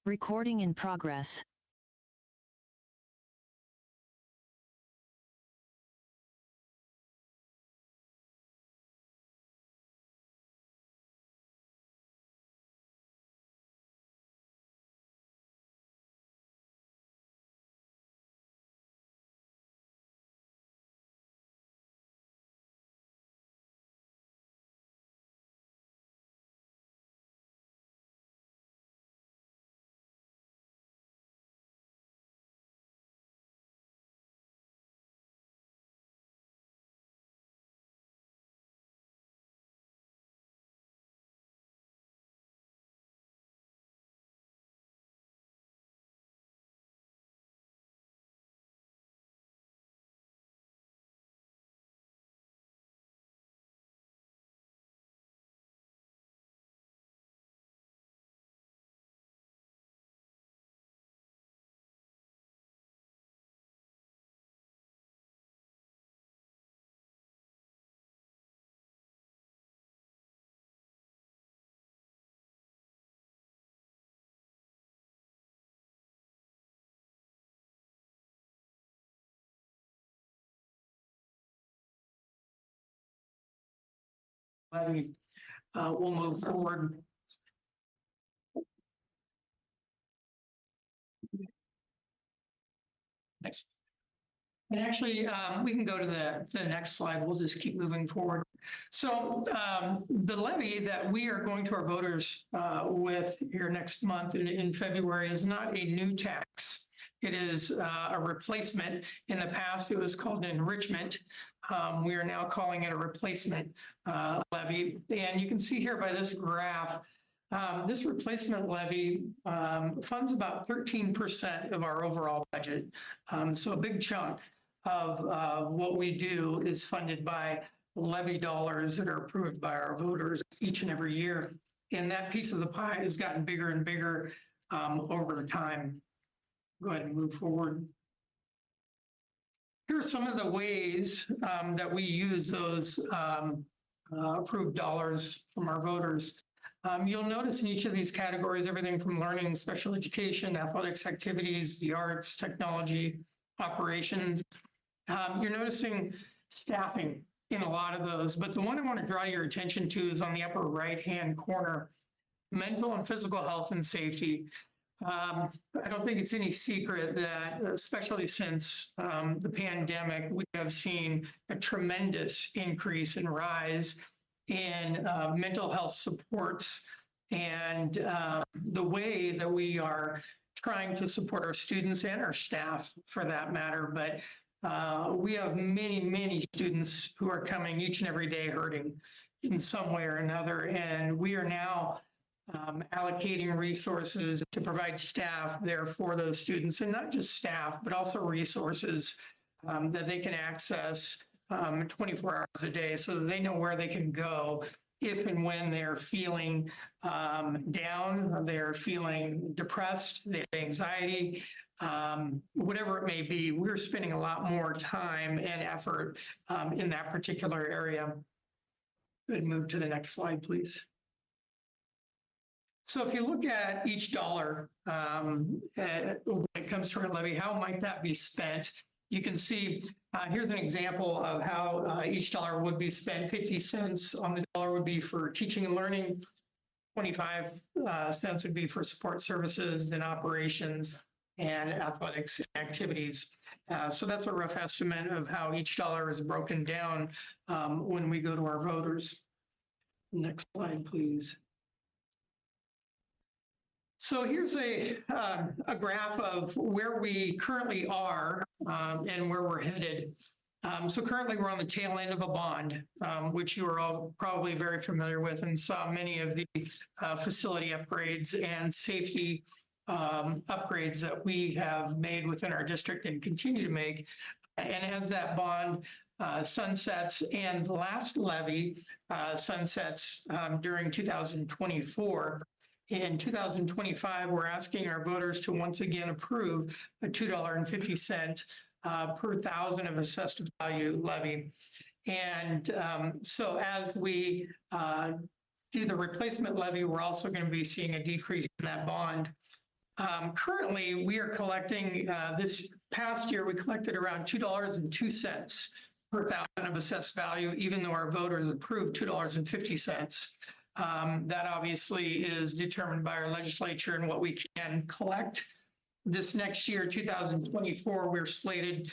Recording in progress. Levy, we'll move forward. Next. And actually, we can go to the next slide. We'll just keep moving forward. So the levy that we are going to our voters with here next month in February is not a new tax. It is a replacement. In the past, it was called enrichment. We are now calling it a replacement levy. And you can see here by this graph, this replacement levy funds about 13% of our overall budget. So a big chunk of what we do is funded by levy dollars that are approved by our voters each and every year. And that piece of the pie has gotten bigger and bigger over time. Go ahead and move forward. Here are some of the ways that we use those approved dollars from our voters. You'll notice in each of these categories, everything from learning, special education, athletics activities, the arts, technology, operations. You're noticing staffing in a lot of those, but the one I want to draw your attention to is on the upper right-hand corner, mental and physical health and safety. I don't think it's any secret that, especially since the pandemic, we have seen a tremendous increase and rise in mental health supports and the way that we are trying to support our students and our staff for that matter. But we have many, many students who are coming each and every day hurting in some way or another. And we are now allocating resources to provide staff there for those students, and not just staff, but also resources that they can access 24 hours a day so that they know where they can go if and when they're feeling down, they're feeling depressed, they have anxiety, whatever it may be. We're spending a lot more time and effort in that particular area. Good, move to the next slide, please. So if you look at each dollar when it comes to a levy, how might that be spent? You can see here's an example of how each dollar would be spent. 50 cents on the dollar would be for teaching and learning. 25 cents would be for support services, then operations and athletics activities. So that's a rough estimate of how each dollar is broken down when we go to our voters. Next slide, please. So here's a graph of where we currently are and where we're headed. So currently we're on the tail end of a bond, which you are all probably very familiar with and saw many of the facility upgrades and safety upgrades that we have made within our district and continue to make. And as that bond sunsets and the last levy sunsets during 2024, in 2025, we're asking our voters to once again approve a $2.50 per thousand of assessed value levy. And so as we do the replacement levy, we're also going to be seeing a decrease in that bond. Currently, we are collecting, this past year, we collected around $2.02 per thousand of assessed value, even though our voters approved $2.50. That obviously is determined by our legislature and what we can collect. This next year, 2024, we're slated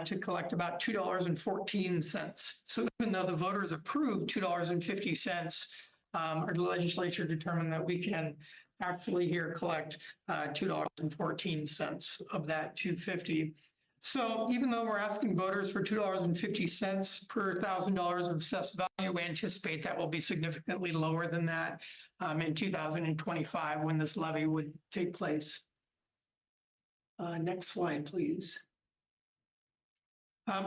to collect about $2.14. So even though the voters approved $2.50, our legislature determined that we can actually here collect $2.14 of that $2.50. So even though we're asking voters for $2.50 per $1,000 of assessed value, we anticipate that will be significantly lower than that in 2025 when this levy would take place. Next slide, please.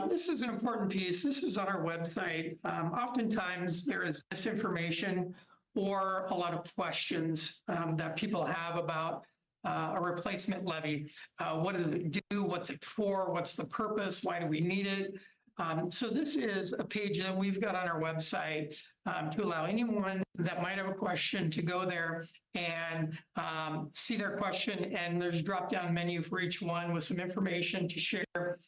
This is an important piece. This is on our website. Oftentimes there is misinformation or a lot of questions that people have about a replacement levy. What does it do? What's it for? What's the purpose? Why do we need it? So this is a page that we've got on our website to allow anyone that might have a question to go there and see their question. And there's a drop-down menu for each one with some information to share.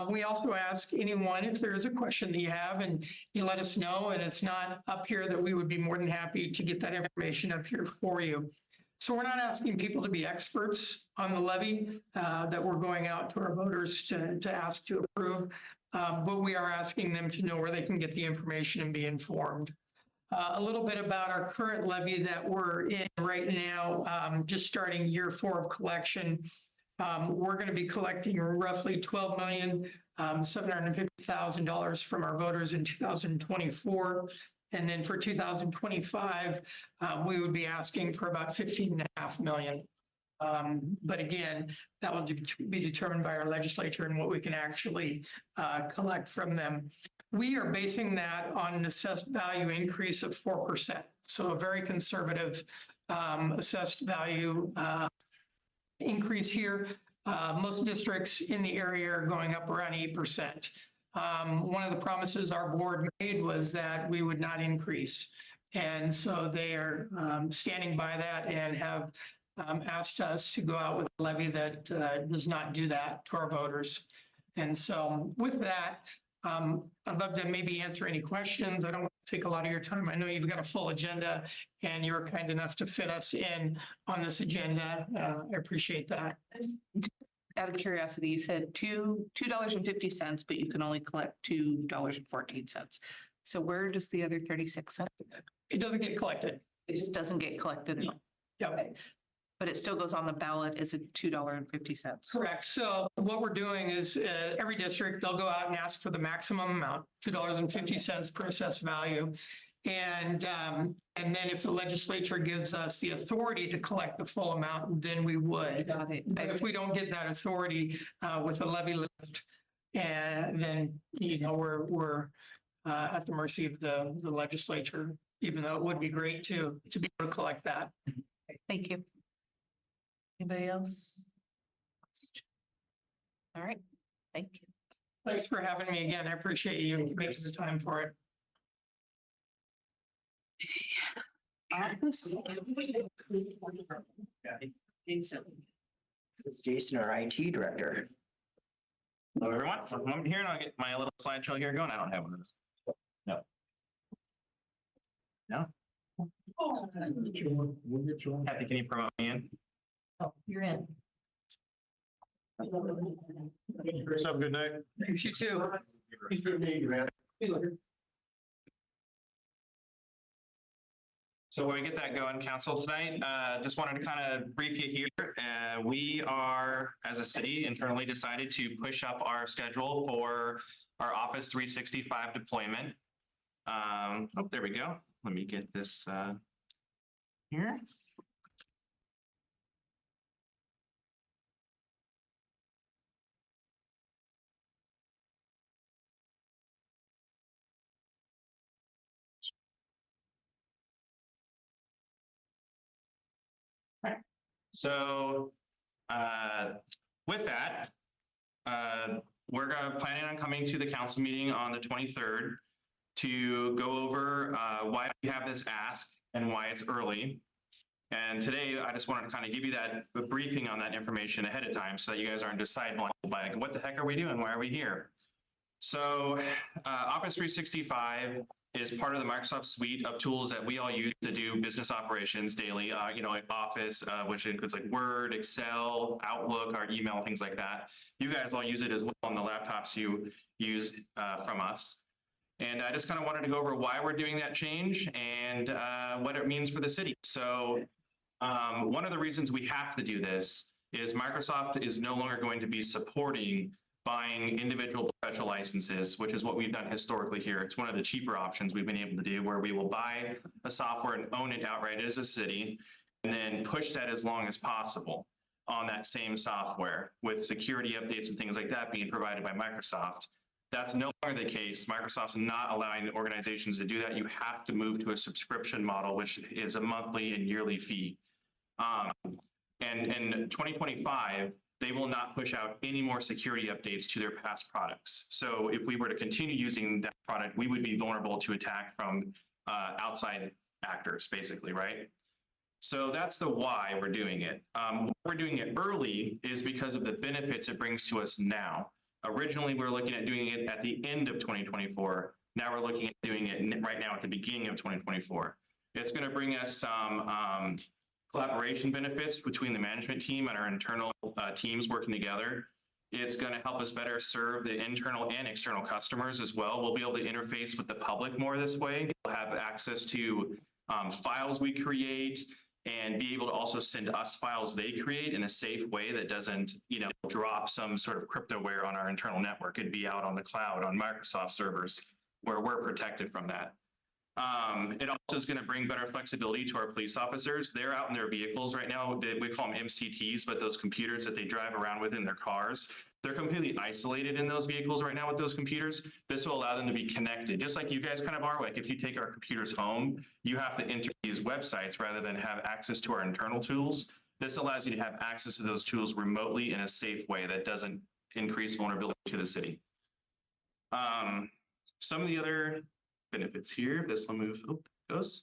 We also ask anyone if there is a question that you have and you let us know and it's not up here, that we would be more than happy to get that information up here for you. So we're not asking people to be experts on the levy that we're going out to our voters to ask to approve, but we are asking them to know where they can get the information and be informed. A little bit about our current levy that we're in right now, just starting year 4 of collection. We're going to be collecting roughly $12,750,000 from our voters in 2024. And then for 2025, we would be asking for about $15.5 million. But again, that will be determined by our legislature and what we can actually collect from them. We are basing that on an assessed value increase of 4%. So a very conservative assessed value increase here. Most districts in the area are going up around 8%. One of the promises our board made was that we would not increase. And so they are standing by that and have asked us to go out with a levy that does not do that to our voters. And so with that, I'd love to maybe answer any questions. I don't want to take a lot of your time. I know you've got a full agenda and you were kind enough to fit us in on this agenda. I appreciate that. Out of curiosity, you said $2.50, but you can only collect $2.14. So where does the other 36 cents go? It doesn't get collected. It just doesn't get collected at all. Yep. Okay. But it still goes on the ballot as a $2.50. Correct. So what we're doing is every district, they'll go out and ask for the maximum amount, $2.50 per assessed value. And then if the legislature gives us the authority to collect the full amount, then we would. Got it. But if we don't get that authority with a levy lift, and then, you know, we're at the mercy of the legislature, even though it would be great to be able to collect that. Thank you. Anybody else? All right. Thank you. Thanks for having me again. I appreciate you making the time for it. This is Jason, our IT director. Hello, everyone. For a moment here, and I'll get my little slideshow here going. I don't have one of those. No. No? Kathy, can you promote me in? Oh, you're in. Chris, have a good night. Thanks, you too. So when we get that going, council, tonight, just wanted to kind of brief you here. We are, as a city, internally decided to push up our schedule for our Office 365 deployment. Oh, there we go. Let me get this here. So with that, we're planning on coming to the council meeting on the 23rd to go over why we have this ask and why it's early. And today, I just wanted to kind of give you that briefing on that information ahead of time so that you guys aren't just sidelined by what the heck are we doing? Why are we here? So Office 365 is part of the Microsoft suite of tools that we all use to do business operations daily, like Office, which includes like Word, Excel, Outlook, our email, things like that. You guys all use it as well on the laptops you use from us. And I just kind of wanted to go over why we're doing that change and what it means for the city. So one of the reasons we have to do this is Microsoft is no longer going to be supporting buying individual professional licenses, which is what we've done historically here. It's one of the cheaper options we've been able to do, where we will buy a software and own it outright as a city, and then push that as long as possible on that same software with security updates and things like that being provided by Microsoft. That's no longer the case. Microsoft's not allowing organizations to do that. You have to move to a subscription model, which is a monthly and yearly fee. And in 2025, they will not push out any more security updates to their past products. So if we were to continue using that product, we would be vulnerable to attack from outside actors, basically, right? So that's the why we're doing it. Why we're doing it early is because of the benefits it brings to us now. Originally, we were looking at doing it at the end of 2024. Now we're looking at doing it right now at the beginning of 2024. It's going to bring us some collaboration benefits between the management team and our internal teams working together. It's going to help us better serve the internal and external customers as well. We'll be able to interface with the public more this way. We'll have access to files we create and be able to also send us files they create in a safe way that doesn't, drop some sort of cryptoware on our internal network. It'd be out on the cloud on Microsoft servers where we're protected from that. It also is going to bring better flexibility to our police officers. They're out in their vehicles right now. We call them MCTs, but those computers that they drive around with in their cars, they're completely isolated in those vehicles right now with those computers. This will allow them to be connected, just like you guys kind of are. Like if you take our computers home, you have to enter these websites rather than have access to our internal tools. This allows you to have access to those tools remotely in a safe way that doesn't increase vulnerability to the city. Some of the other benefits here, this will move, goes.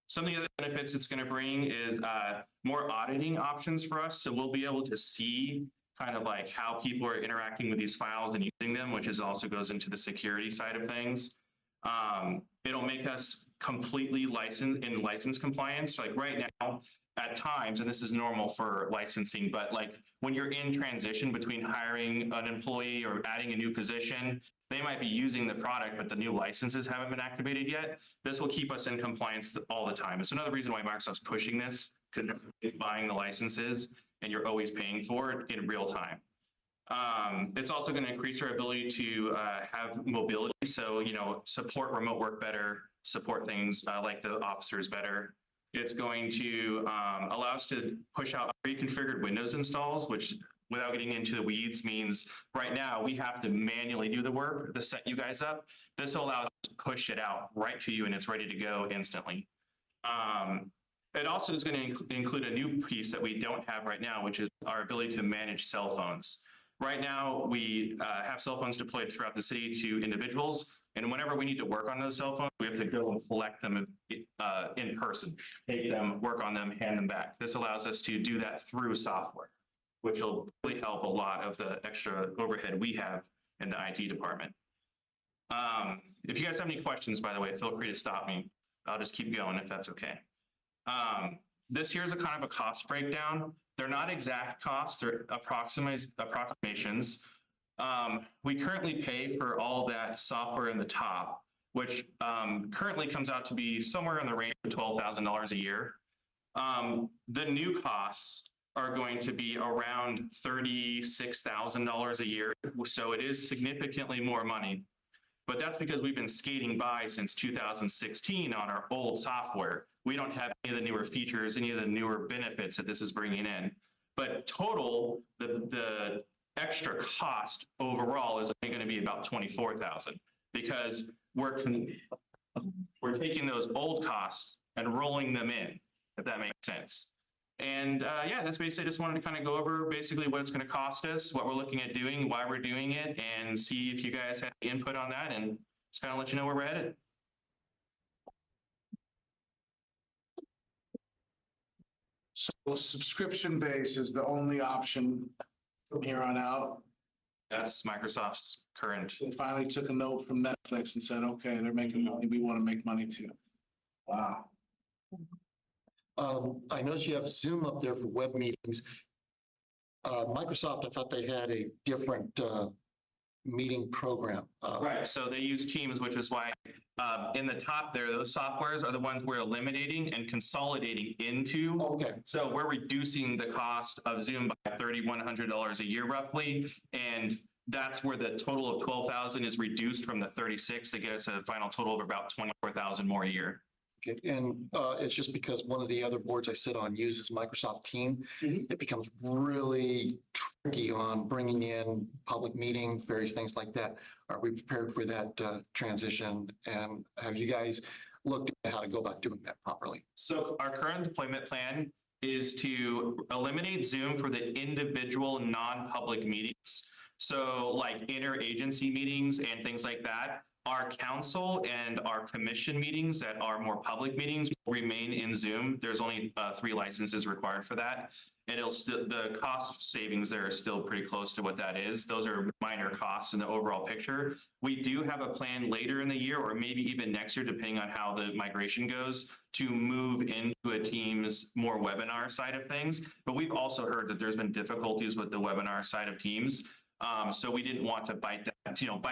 Some of the other benefits it's going to bring is more auditing options for us. So we'll be able to see kind of like how people are interacting with these files and using them, which is also goes into the security side of things. It'll make us completely license compliance. Like right now, at times, and this is normal for licensing, but like when you're in transition between hiring an employee or adding a new position, they might be using the product, but the new licenses haven't been activated yet. This will keep us in compliance all the time. It's another reason why Microsoft's pushing this, because they're buying the licenses and you're always paying for it in real time. It's also going to increase our ability to have mobility. So, support remote work better, support things like the officers better. It's going to allow us to push out pre-configured Windows installs, which without getting into the weeds means right now we have to manually do the work to set you guys up. This will allow us to push it out right to you and it's ready to go instantly. It also is going to include a new piece that we don't have right now, which is our ability to manage cell phones. Right now, we have cell phones deployed throughout the city to individuals. And whenever we need to work on those cell phones, we have to go and collect them in person, take them, work on them, hand them back. This allows us to do that through software, which will really help a lot of the extra overhead we have in the IT department. If you guys have any questions, by the way, feel free to stop me. I'll just keep going if that's okay. This here is a kind of a cost breakdown. They're not exact costs, they're approximations. We currently pay for all that software in the top, which currently comes out to be somewhere in the range of $12,000 a year. The new costs are going to be around $36,000 a year. So it is significantly more money, but that's because we've been skating by since 2016 on our old software. We don't have any of the newer features, any of the newer benefits that this is bringing in. But total, the extra cost overall is only going to be about $24,000 because we're taking those old costs and rolling them in, if that makes sense. And yeah, that's basically, I just wanted to kind of go over basically what it's going to cost us, what we're looking at doing, why we're doing it, and see if you guys have input on that, and just kind of let you know where we're headed. So subscription base is the only option from here on out. That's Microsoft's current. They finally took a note from Netflix and said, okay, they're making money, we want to make money too. Wow. I noticed you have Zoom up there for web meetings. Microsoft, I thought they had a different meeting program. Right, so they use Teams, which is why in the top there, those softwares are the ones we're eliminating and consolidating into. Okay, So we're reducing the cost of Zoom by $3,100 a year roughly. And that's where the total of 12,000 is reduced from the 36 to get us a final total of about 24,000 more a year. okay. And it's just because one of the other boards I sit on uses Microsoft Team. It becomes really tricky on bringing in public meetings, various things like that. Are we prepared for that transition? And have you guys looked at how to go about doing that properly? So our current deployment plan is to eliminate Zoom for the individual non-public meetings. So like interagency meetings and things like that. Our council and our commission meetings that are more public meetings will remain in Zoom. There's only 3 licenses required for that. And it'll still, the cost savings there is still pretty close to what that is. Those are minor costs in the overall picture. We do have a plan later in the year or maybe even next year, depending on how the migration goes, to move into a Teams more webinar side of things. But we've also heard that there's been difficulties with the webinar side of Teams. So we didn't want to bite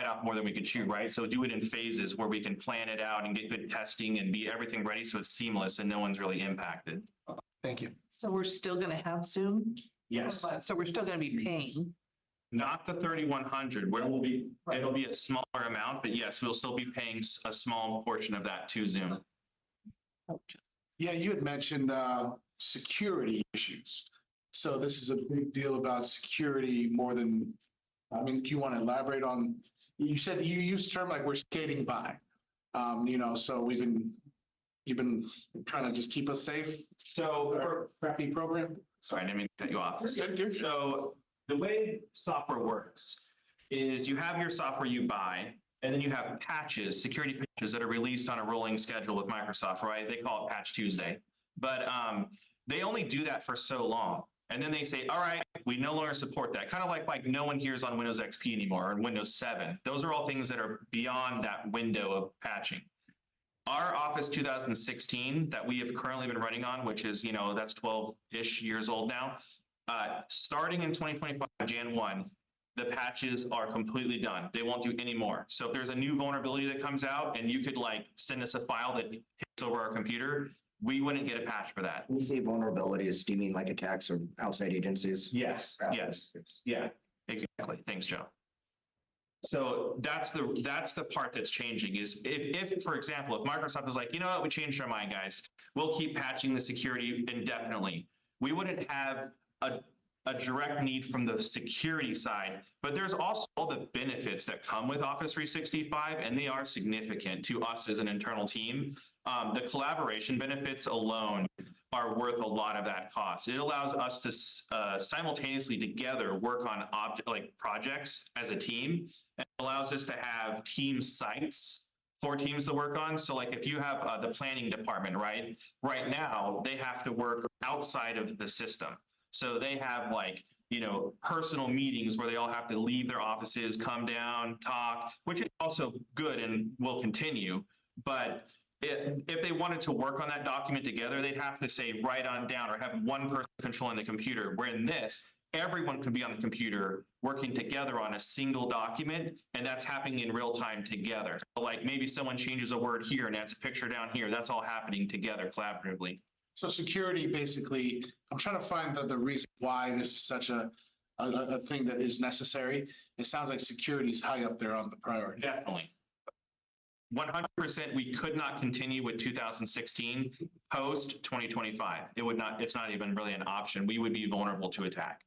off more than we could chew, right? So do it in phases where we can plan it out and get good testing and be everything ready so it's seamless and no one's really impacted. Thank you. So we're still going to have Zoom? Yes. So we're still going to be paying? Not the 3,100, where we'll be, it'll be a smaller amount, but yes, we'll still be paying a small portion of that to Zoom. Yeah, you had mentioned security issues. So this is a big deal about security more than, I mean, do you want to elaborate on, you said you used a term like we're skating by. So you've been trying to just keep us safe. So, Crappy program. sorry, I didn't mean to cut you off. So the way software works is you have your software you buy, and then you have patches, security patches that are released on a rolling schedule with Microsoft, right? They call it Patch Tuesday. But they only do that for so long. And then they say, all right, we no longer support that. Kind of like no one here is on Windows XP anymore or Windows 7. Those are all things that are beyond that window of patching. Our Office 2016 that we have currently been running on, which is, that's 12-ish years old now. Starting in 2025, Jan 1, the patches are completely done. They won't do any more. So if there's a new vulnerability that comes out and you could send us a file that hits over our computer, we wouldn't get a patch for that. When you say vulnerabilities, do you mean like attacks or outside agencies? Yes, yes, yeah, exactly. Thanks, Joe. So that's the part that's changing is if, for example, if Microsoft was like, you know what, we changed our mind, guys, we'll keep patching the security indefinitely. We wouldn't have a direct need from the security side, but there's also all the benefits that come with Office 365, and they are significant to us as an internal team. The collaboration benefits alone are worth a lot of that cost. It allows us to simultaneously together work on projects as a team. It allows us to have team sites for teams to work on. So if you have the planning department, right now, they have to work outside of the system. So they have personal meetings where they all have to leave their offices, come down, talk, which is also good and will continue. But if they wanted to work on that document together, they'd have to say write on down or have one person controlling the computer. Where in this, everyone could be on the computer working together on a single document, and that's happening in real time together. So maybe someone changes a word here and adds a picture down here. That's all happening together collaboratively. So security, basically, I'm trying to find the reason why this is such a thing that is necessary. It sounds like security is high up there on the priority. Definitely. 100%, we could not continue with 2016 post 2025. It would not, it's not even really an option. We would be vulnerable to attack.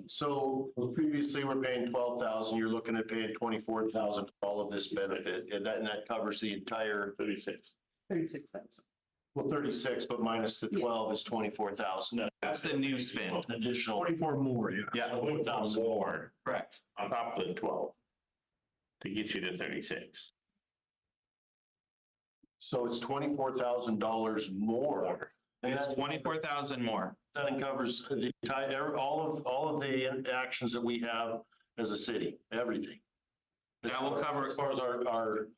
So previously we're paying 12,000, you're looking at paying 24,000 for all of this benefit, and that covers the entire 36. 36,000. Well, 36, but minus the 12 is 24,000. That's the new spend. Additional 24 more, yeah. Yeah, 1,000 more Correct. on top of the 12 to get you to 36. So it's $24,000 more. And It's that 24,000 more. covers the entire, all of the actions that we have as a city, everything. That will cover- As far as our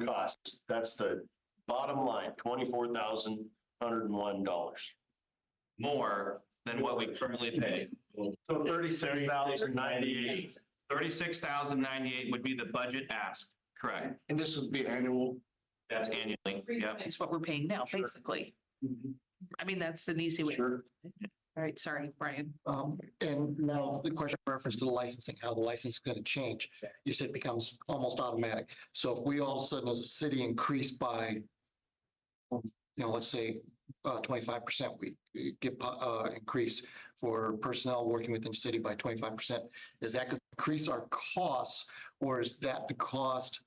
costs, that's the bottom line, $24,101. More than what we currently pay. So 36,098. 36,098 would be the budget ask, correct? And this would be annual. That's annually, yep. It's what we're paying now, basically. I mean, that's an easy way. Sure. All right, sorry, Brian. And now the question reference to the licensing, how the license is going to change. You said it becomes almost automatic. So if we all of a sudden as a city increase by, let's say 25%, we get increase for personnel working within the city by 25%. Is that going to increase our costs, or is that the cost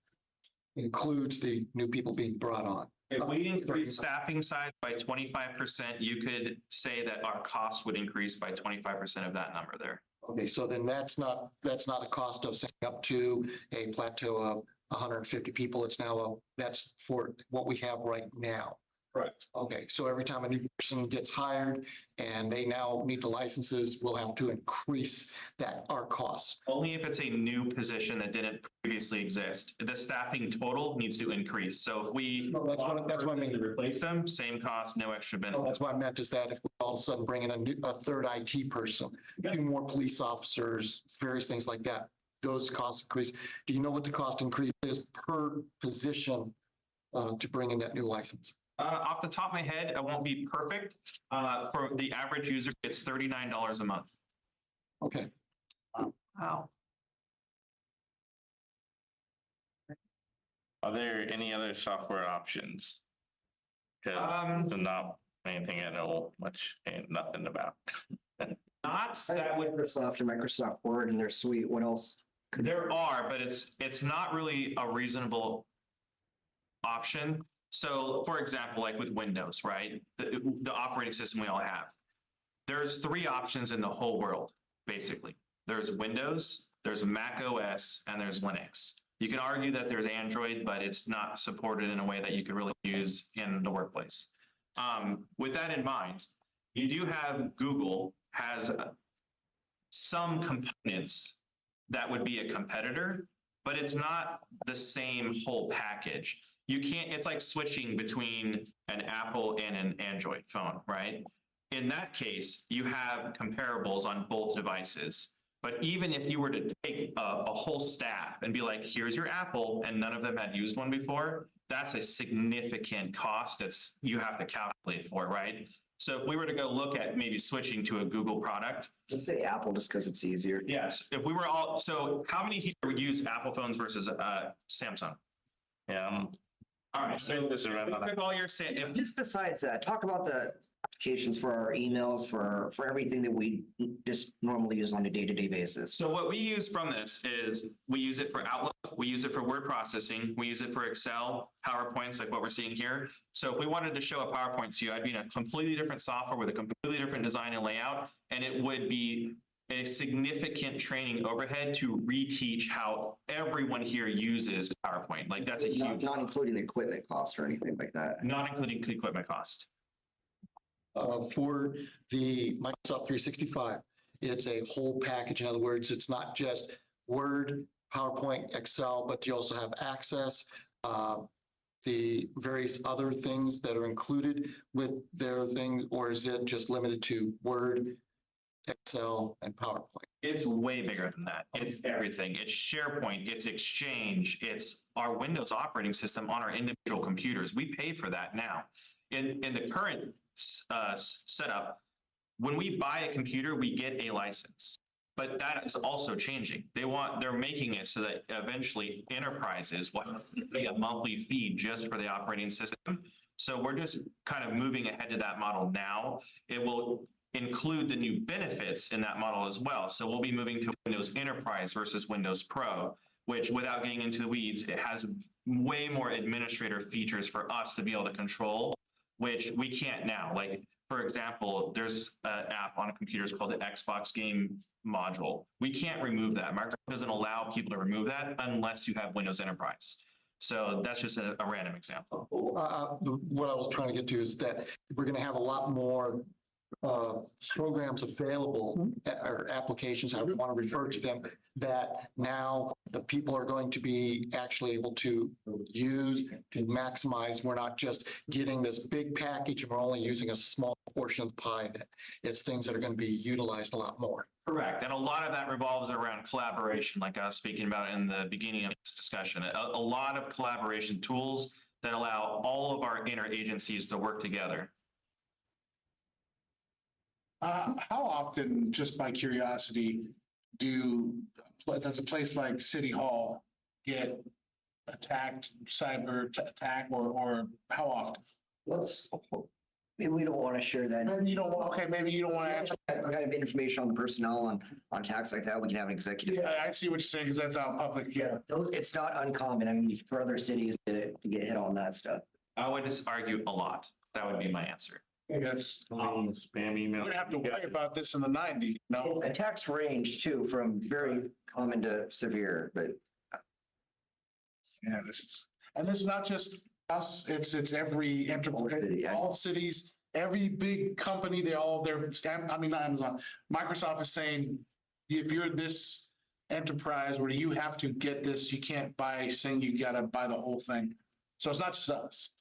includes the new people being brought on? If we increase staffing size by 25%, you could say that our cost would increase by 25% of that number there. Okay, so then that's not a cost of setting up to a plateau of 150 people. It's now that's for what we have right now. Correct. Okay, so every time a new person gets hired and they now need the licenses, we'll have to increase our costs. Only if it's a new position that didn't previously exist. The staffing total needs to increase. So if we. No, that's what I mean. To replace them, same cost, no extra No, benefit. that's what I meant is that if we all of a sudden bring in a third IT person, 2 more police officers, various things like that, those costs increase. Do you know what the cost increase is per position to bring in that new license? Off the top of my head, I won't be perfect. For the average user, it's $39 a month. Okay. Wow. Are there any other software options? Cause there's not anything I know much, ain't nothing about. Not that would, Microsoft and Microsoft Word and their suite. What else? there are, but it's not really a reasonable option. So for example, like with Windows, right? The operating system we all have. There's 3 options in the whole world, basically. There's Windows, there's Mac OS, and there's Linux. You can argue that there's Android, but it's not supported in a way that you could really use in the workplace. With that in mind, you do have Google has some components that would be a competitor, but it's not the same whole package. You can't, it's like switching between an Apple and an Android phone, right? In that case, you have comparables on both devices. But even if you were to take a whole staff and be like, here's your Apple, and none of them had used one before, that's a significant cost that's you have to calculate for, right? So if we were to go look at maybe switching to a Google product. Let's say Apple just because it's easier. Yes, if we were all, so how many here would use Apple phones versus Samsung? Yeah. All right, so This is right on. if all you're saying, if Just besides that, talk about the applications for our emails, for everything that we just normally use on a day-to-day basis. So what we use from this is we use it for Outlook, we use it for word processing, we use it for Excel, PowerPoints, like what we're seeing here. So if we wanted to show a PowerPoint to you, I'd be in a completely different software with a completely different design and layout, and it would be a significant training overhead to reteach how everyone here uses PowerPoint. Like that's a huge, Not including the equipment cost or anything like that. not including equipment cost. For the Microsoft 365, it's a whole package. In other words, it's not just Word, PowerPoint, Excel, but you also have Access, the various other things that are included with their thing, or is it just limited to Word, Excel, and PowerPoint? It's way bigger than that. It's everything. It's SharePoint, it's Exchange, it's our Windows operating system on our individual computers. We pay for that now. In the current setup, when we buy a computer, we get a license. But that is also changing. They're making it so that eventually enterprises will pay a monthly fee just for the operating system. So we're just kind of moving ahead to that model now. It will include the new benefits in that model as well. So we'll be moving to Windows Enterprise versus Windows Pro, which without getting into the weeds, it has way more administrator features for us to be able to control, which we can't now. Like, for example, there's an app on computers called the Xbox game module. We can't remove that. Microsoft doesn't allow people to remove that unless you have Windows Enterprise. So that's just a random example. What I was trying to get to is that we're going to have a lot more programs available or applications, I want to refer to them, that now the people are going to be actually able to use to maximize. We're not just getting this big package and we're only using a small portion of the pie. That it's things that are going to be utilized a lot more. Correct. And a lot of that revolves around collaboration, like I was speaking about in the beginning of this discussion. A lot of collaboration tools that allow all of our interagencies to work together. How often, just by curiosity, does a place like City Hall get attacked, attack, or how often? Maybe we don't want to share that. Maybe you don't want to answer. Kind of information on the personnel on tax like that, we can have an executive. Yeah, I see what you're saying, because that's out public, yeah. It's not uncommon, I mean, for other cities to get hit on that stuff. I would just argue a lot. That would be my answer. I guess. Spam email. We have to worry about this in the 90s, no? Attacks range too, from very common to severe, but Yeah, this is not just us, it's every enterprise, all cities, every big company, not Amazon, Microsoft is saying, if you're this enterprise where you have to get this, you can't saying you gotta buy the whole thing. So it's not just us.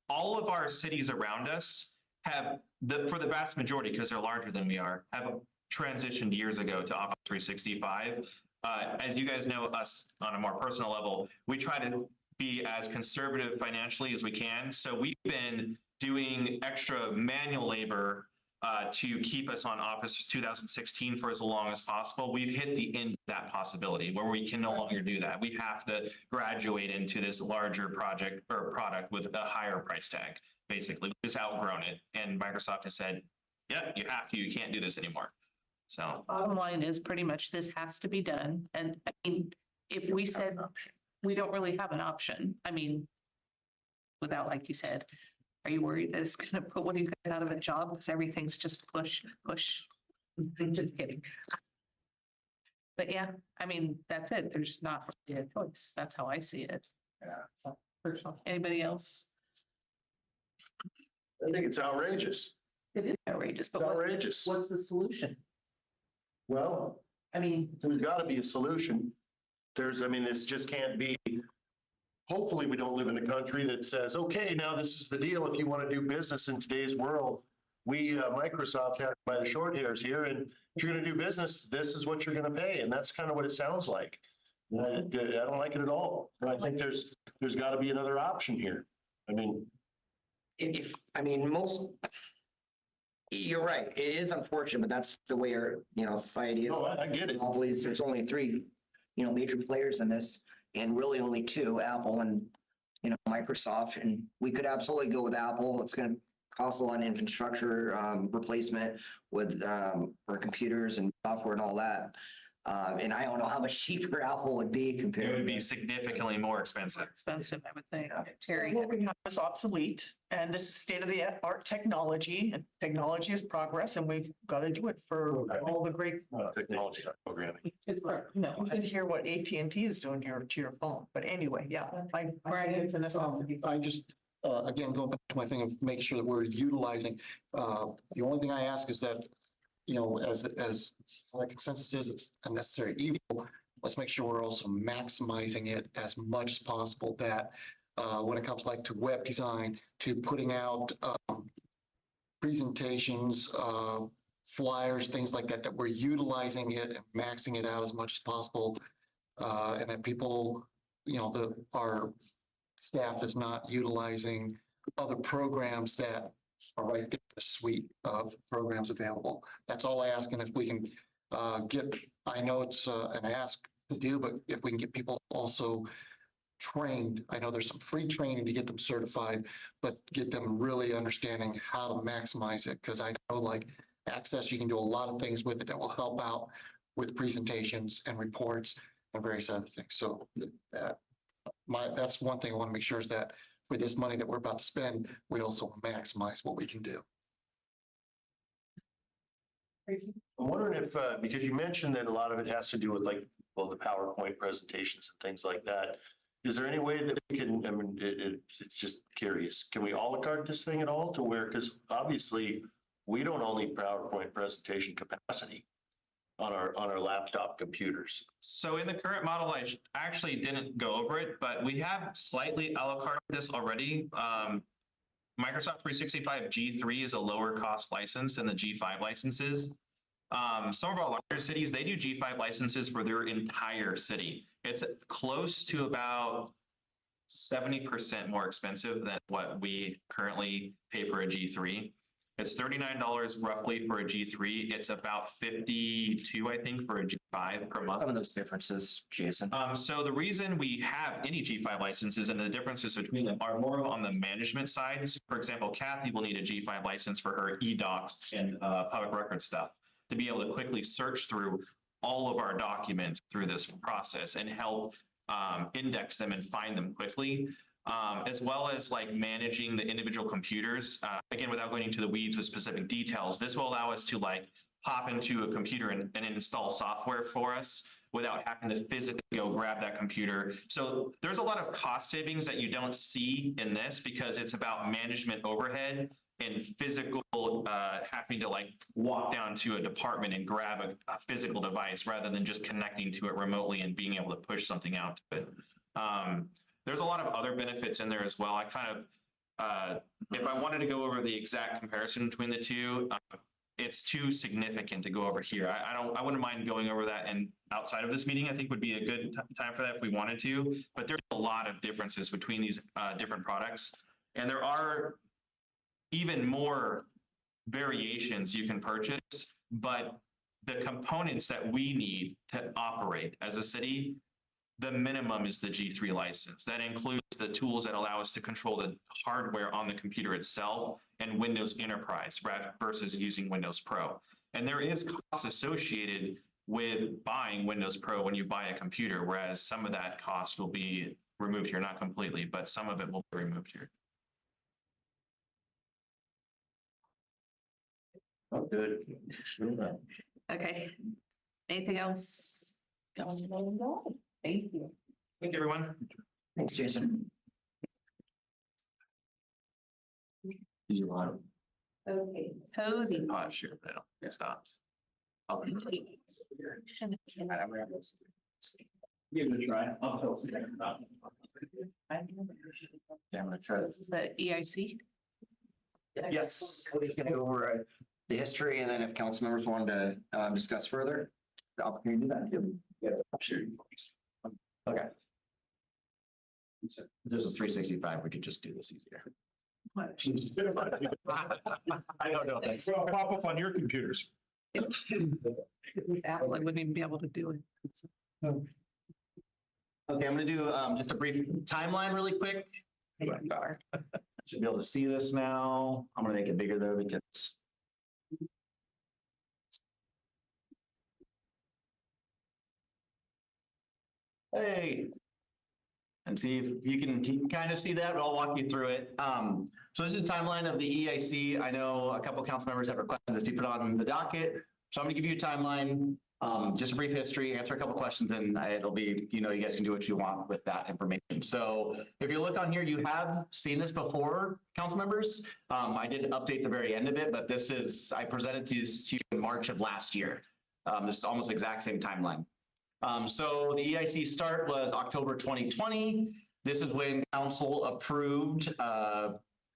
All of our cities around us have, for the vast majority, because they're larger than we are, have transitioned years ago to Office 365. As you guys know us on a more personal level, we try to be as conservative financially as we can. So we've been doing extra manual labor to keep us on Office 2016 for as long as possible. We've hit the end of that possibility where we can no longer do that. We have to graduate into this larger project or product with a higher price tag. Basically, we've just outgrown it. And Microsoft has said, yeah, you can't do this anymore. So Bottom line is pretty much this has to be done. And I mean, if we said we don't really have an option, I mean, without, like you said, are you worried that it's going to put one of you guys out of a job because everything's just push? I'm just kidding. But yeah, I mean, that's it. There's not really a choice. That's how I see it. Yeah. Personal. Anybody else? I think it's outrageous. It is outrageous, but It's outrageous. what's the solution? Well, I mean, there's got to be a solution. This just can't be. Hopefully, we don't live in a country that says, okay, now this is the deal. If you want to do business in today's world, Microsoft have to buy the short hairs here. And if you're going to do business, this is what you're going to pay. And that's kind of what it sounds like. I don't like it at all. I think there's got to be another option here. You're right. It is unfortunate, but that's the way our, society is. Oh, I get it. Monopolies, there's only three, major players in this, and really only two, Apple and, Microsoft. And we could absolutely go with Apple. It's going to cost a lot in infrastructure replacement with our computers and software and all that. And I don't know how much cheaper Apple would be compared. it would be significantly more expensive. expensive, I would think. Terry. What we have is obsolete, and this is state-of-the-art technology, and technology is progress, and we've got to do it for all the great. Technology, not programming. No, you can hear what AT&T is doing here to your phone, but anyway, yeah. I think it's a necessity. I just, again, going back to my thing of making sure that we're utilizing, the only thing I ask is that, as my consensus is, it's a necessary evil. Let's make sure we're also maximizing it as much as possible, that when it comes to web design, to putting out presentations, flyers, things like that, that we're utilizing it and maxing it out as much as possible. And that people, our staff is not utilizing other programs that are right there, a suite of programs available. That's all I ask. And if we can I know it's an ask to do, but if we can get people also trained, I know there's some free training to get them certified, but get them really understanding how to maximize it. Because I know Access, you can do a lot of things with it that will help out with presentations and reports and various other things. So that's one thing I want to make sure is that for this money that we're about to spend, we also maximize what we can do. I'm wondering if, because you mentioned that a lot of it has to do with the PowerPoint presentations and things like that. Is there any way that we can, I mean, it's just curious, can we à la carte this thing at all to where, because obviously we don't only PowerPoint presentation capacity on our laptop computers. So in the current model, I actually didn't go over it, but we have slightly a la carte this already. Microsoft 365 G3 is a lower cost license than the G5 licenses. Some of our larger cities, they do G5 licenses for their entire city. It's close to about 70% more expensive than what we currently pay for a G3. It's $39 roughly for a G3. It's about 52, I think, for a G5 per month. Some of those differences, Jason. So the reason we have any G5 licenses and the differences between them are more on the management side. So for example, Kathy will need a G5 license for her e-docs and public record stuff to be able to quickly search through all of our documents through this process and help index them and find them quickly. As well as like managing the individual computers. Again, without going into the weeds with specific details, this will allow us to like pop into a computer and install software for us without having to physically go grab that computer. So there's a lot of cost savings that you don't see in this because it's about management overhead and physical having to like walk down to a department and grab a physical device rather than just connecting to it remotely and being able to push something out to it. There's a lot of other benefits in there as well. I kind of, if I wanted to go over the exact comparison between the two, it's too significant to go over here. I wouldn't mind going over that and outside of this meeting, I think would be a good time for that if we wanted to, but there's a lot of differences between these different products. And there are even more variations you can purchase, but the components that we need to operate as a city, the minimum is the G3 license. That includes the tools that allow us to control the hardware on the computer itself and Windows Enterprise versus using Windows Pro. And there is cost associated with buying Windows Pro when you buy a computer, whereas some of that cost will be removed here, not completely, but some of it will be removed here. Oh, good. Okay. Anything else? Thank you. Thank you, everyone. Thanks, Jason. You want? Okay. Cody. Oh, sure, but it stops. Give it a try. I'll tell you. Yeah, I'm gonna try This is the EIC? Yes, Cody's gonna go over the history and then if council members wanted to discuss further, the opportunity to do that too. Yeah, sure. Okay. There's a 365, we could just do this easier. I don't know. Thanks. Well, pop up on your computers. Apple, I wouldn't even be able to do it. Okay, I'm gonna do just a brief timeline really quick. Should be able to see this now. I'm gonna make it bigger though because. Hey. And see if you can kind of see that, but I'll walk you through it. So this is the timeline of the EIC. I know a couple of council members have requested this be put on the docket. So I'm gonna give you a timeline, just a brief history, answer a couple of questions, and it'll be, you guys can do what you want with that information. So if you look on here, you have seen this before, council members. I did update the very end of it, but this is, I presented this to you in March of last year. This is almost the exact same timeline. So the EIC start was October 2020. This is when council approved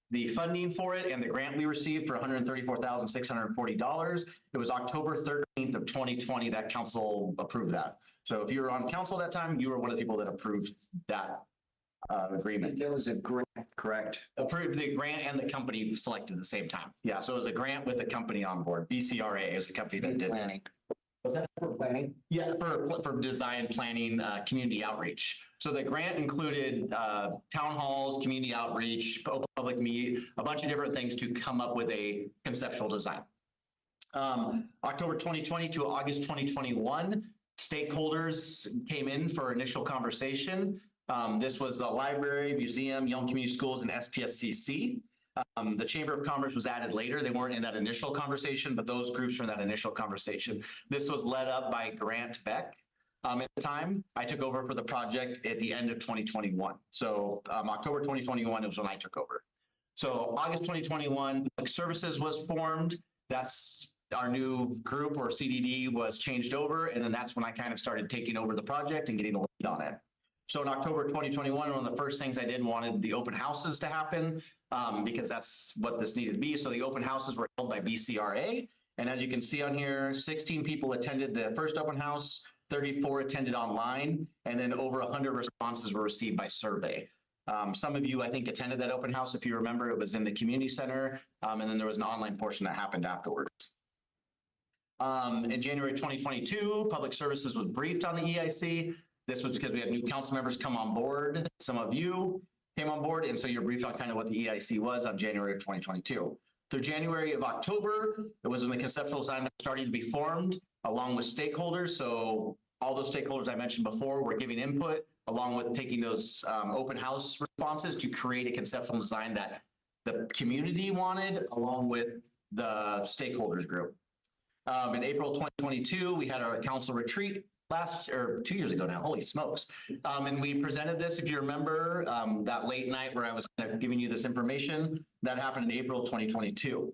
the funding for it and the grant we received for $134,640. It was October 13th of 2020 that council approved that. So if you were on council at that time, you were one of the people that approved that agreement. There was a grant, correct? Approved the grant and the company selected at the same time. Yeah, so it was a grant with the company on board. BCRA is the company that did it. Planning. Was that For planning? Yeah, for design, planning, community outreach. So the grant included town halls, community outreach, public meet, a bunch of different things to come up with a conceptual design. October 2020 to August 2021, stakeholders came in for initial conversation. This was the library, museum, Yelm Community Schools, and SPSCC. The Chamber of Commerce was added later. They weren't in that initial conversation, but those groups were in that initial conversation. This was led up by Grant Beck. At the time, I took over for the project at the end of 2021. So October 2021 was when I took over. So August 2021, Public Services was formed. That's our new group, or CDD, was changed over. And then that's when I kind of started taking over the project and getting the lead on it. So in October 2021, one of the first things I did, wanted the open houses to happen because that's what this needed to be. So the open houses were held by BCRA. And as you can see on here, 16 people attended the first open house, 34 attended online, and then over 100 responses were received by survey. Some of you, I think, attended that open house. If you remember, it was in the community center, and then there was an online portion that happened afterwards. In January 2022, Public Services was briefed on the EIC. This was because we had new council members come on board. Some of you came on board, and so you're briefed on kind of what the EIC was on January of 2022. Through January of October, it was when the conceptual design started to be formed along with stakeholders. So all those stakeholders I mentioned before were giving input along with taking those open house responses to create a conceptual design that the community wanted along with the stakeholders group. In April 2022, we had our council retreat 2 years ago now, holy smokes. And we presented this, if you remember, that late night where I was kind of giving you this information, that happened in April 2022.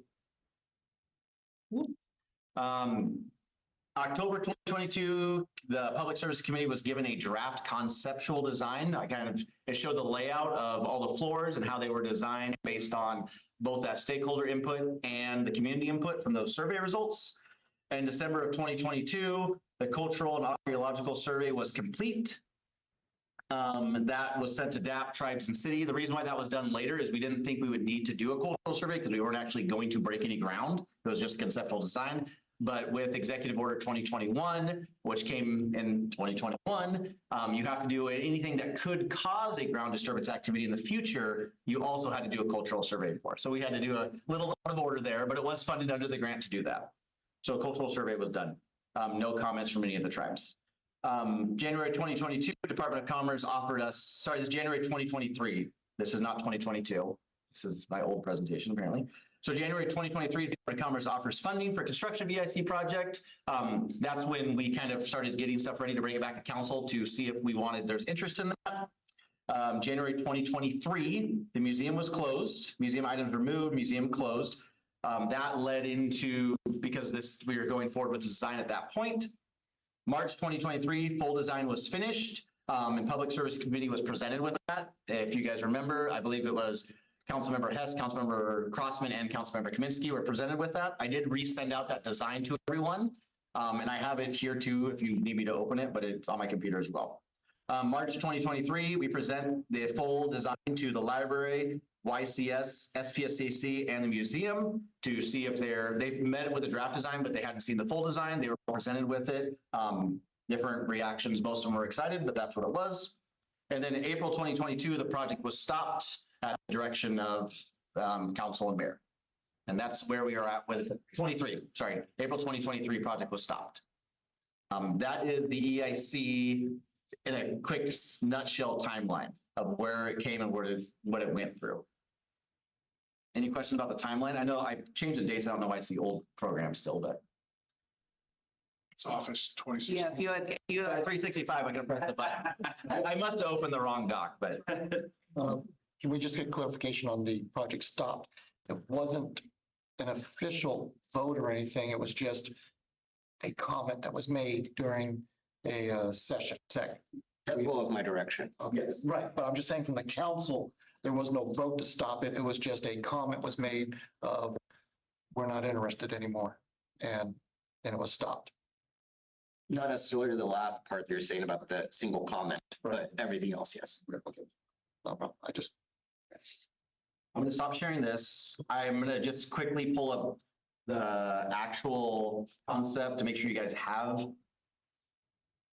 October 2022, the Public Service Committee was given a draft conceptual design. It showed the layout of all the floors and how they were designed based on both that stakeholder input and the community input from those survey results. In December of 2022, the cultural and archaeological survey was complete. That was sent to DAP, Tribes, and City. The reason why that was done later is we didn't think we would need to do a cultural survey because we weren't actually going to break any ground. It was just conceptual design. But with Executive Order 2021, which came in 2021, you have to do anything that could cause a ground disturbance activity in the future. You also had to do a cultural survey for. So we had to do a little bit of order there, but it was funded under the grant to do that. So a cultural survey was done. No comments from any of the tribes. January 2022, Department of Commerce offered us, sorry, this is January 2023. This is not 2022. This is my old presentation, apparently. So January 2023, Department of Commerce offers funding for construction of EIC project. That's when we kind of started getting stuff ready to bring it back to council to see if there's interest in that. January 2023, the museum was closed. Museum items removed, museum closed. That led into, because we were going forward with the design at that point. March 2023, full design was finished, and Public Service Committee was presented with that. If you guys remember, I believe it was Councilmember Hess, Councilmember Crossman, and Councilmember Kaminsky were presented with that. I did resend out that design to everyone, and I have it here too if you need me to open it, but it's on my computer as well. March 2023, we present the full design to the library, YCS, SPSAC, and the museum to see if they've met it with a draft design, but they hadn't seen the full design. They were presented with it. Different reactions. Most of them were excited, but that's what it was. And then in April 2022, the project was stopped at the direction of council and mayor. And that's where we are at with April 2023 project was stopped. That is the EIC in a quick nutshell timeline of where it came and what it went through. Any questions about the timeline? I know I changed the dates. I don't know why it's the old program still, but. It's Office 26. Yeah, if you had 365, I'm gonna press the button. I must have opened the wrong doc, but. Can we just get clarification on the project stopped? It wasn't an official vote or anything. It was just a comment that was made during a session. As well as my direction. Okay, right. But I'm just saying from the council, there was no vote to stop it. It was just a comment was made of, we're not interested anymore. And then it was stopped. Not necessarily the last part you're saying about the single comment, but everything else, yes. Okay. No problem. I'm gonna stop sharing this. I'm gonna just quickly pull up the actual concept to make sure you guys have.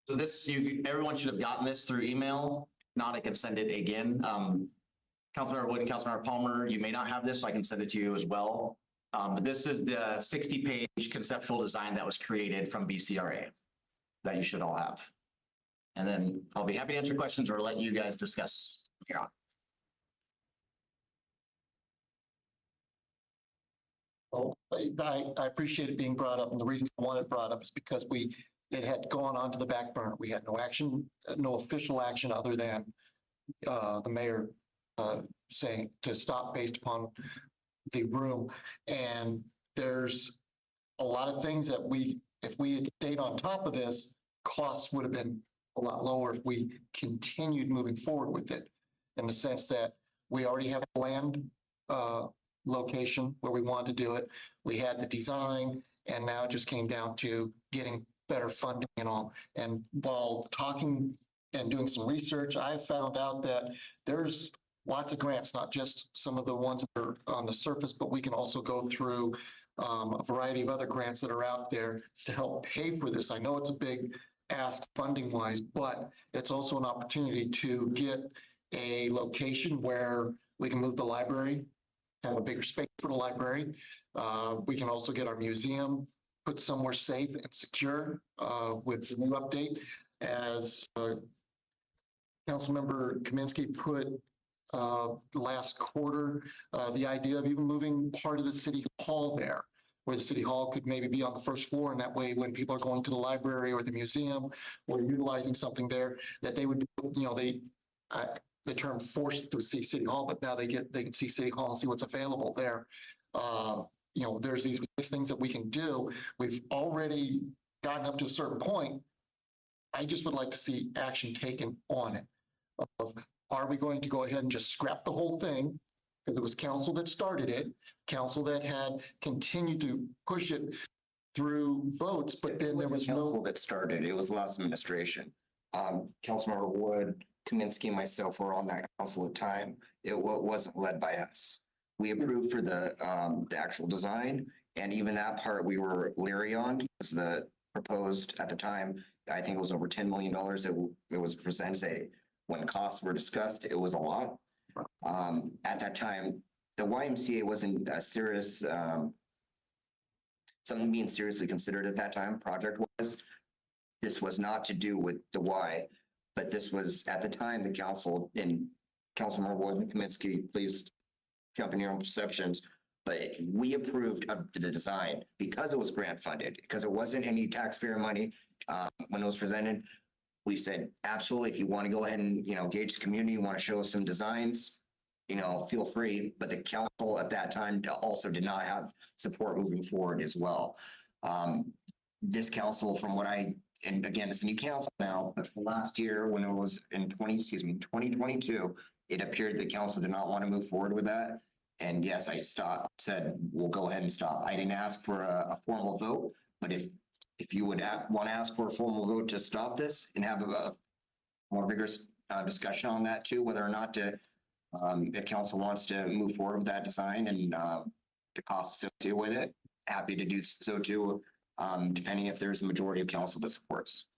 So this, everyone should have gotten this through email. If not, I can send it again. Councilmember Wood and Councilmember Palmer, you may not have this, so I can send it to you as well. But this is the 60-page conceptual design that was created from BCRA that you should all have. And then I'll be happy to answer questions or let you guys discuss here on. Well, I appreciate it being brought up, and the reason I want it brought up is because we it had gone on to the back burner. We had no action, no official action other than the mayor saying to stop based upon the room. And there's a lot of things that if we had stayed on top of this, costs would have been a lot lower if we continued moving forward with it, in the sense that we already have a land location where we wanted to do it. We had the design, and now it just came down to getting better funding and all. And while talking and doing some research, I found out that there's lots of grants, not just some of the ones that are on the surface, but we can also go through a variety of other grants that are out there to help pay for this. I know it's a big ask funding wise, but it's also an opportunity to get a location where we can move the library, have a bigger space for the library. We can also get our museum put somewhere safe and secure with the new update. As Councilmember Kaminsky put last quarter, the idea of even moving part of the city hall there, where the city hall could maybe be on the first floor, and that way when people are going to the library or the museum or utilizing something there, that they would, the term forced to see city hall, but now they can see city hall and see what's available there. There's these things that we can do. We've already gotten up to a certain point. I just would like to see action taken on it. Are we going to go ahead and just scrap the whole thing? Because it was council that started it, council that had continued to push it through votes, but then there was council no. that started. It was last administration. Councilmember Wood, Kaminsky, and myself were on that council at the time. It wasn't led by us. We approved for the actual design, and even that part we were leery on because the proposed at the time, I think it was over $10 million. It was presented. When costs were discussed, it was a lot. At that time, the YMCA wasn't a serious, something being seriously considered at that time, project was. This was not to do with the Y, but this was at the time the council, and Councilmember Wood and Kaminsky, please jump in your own perceptions, but we approved of the design because it was grant funded, because it wasn't any taxpayer money when it was presented. We said, absolutely, if you want to go ahead and, gauge the community, you want to show us some designs, feel free. But the council at that time also did not have support moving forward as well. This council, and again, it's a new council now, but last year when it was in 2022, it appeared the council did not want to move forward with that. And yes, I said, we'll go ahead and stop. I didn't ask for a formal vote, but if you would want to ask for a formal vote to stop this and have a more vigorous discussion on that too, whether or not to, if council wants to move forward with that design and the costs associated with it, happy to do so too, depending if there's a majority of council that supports.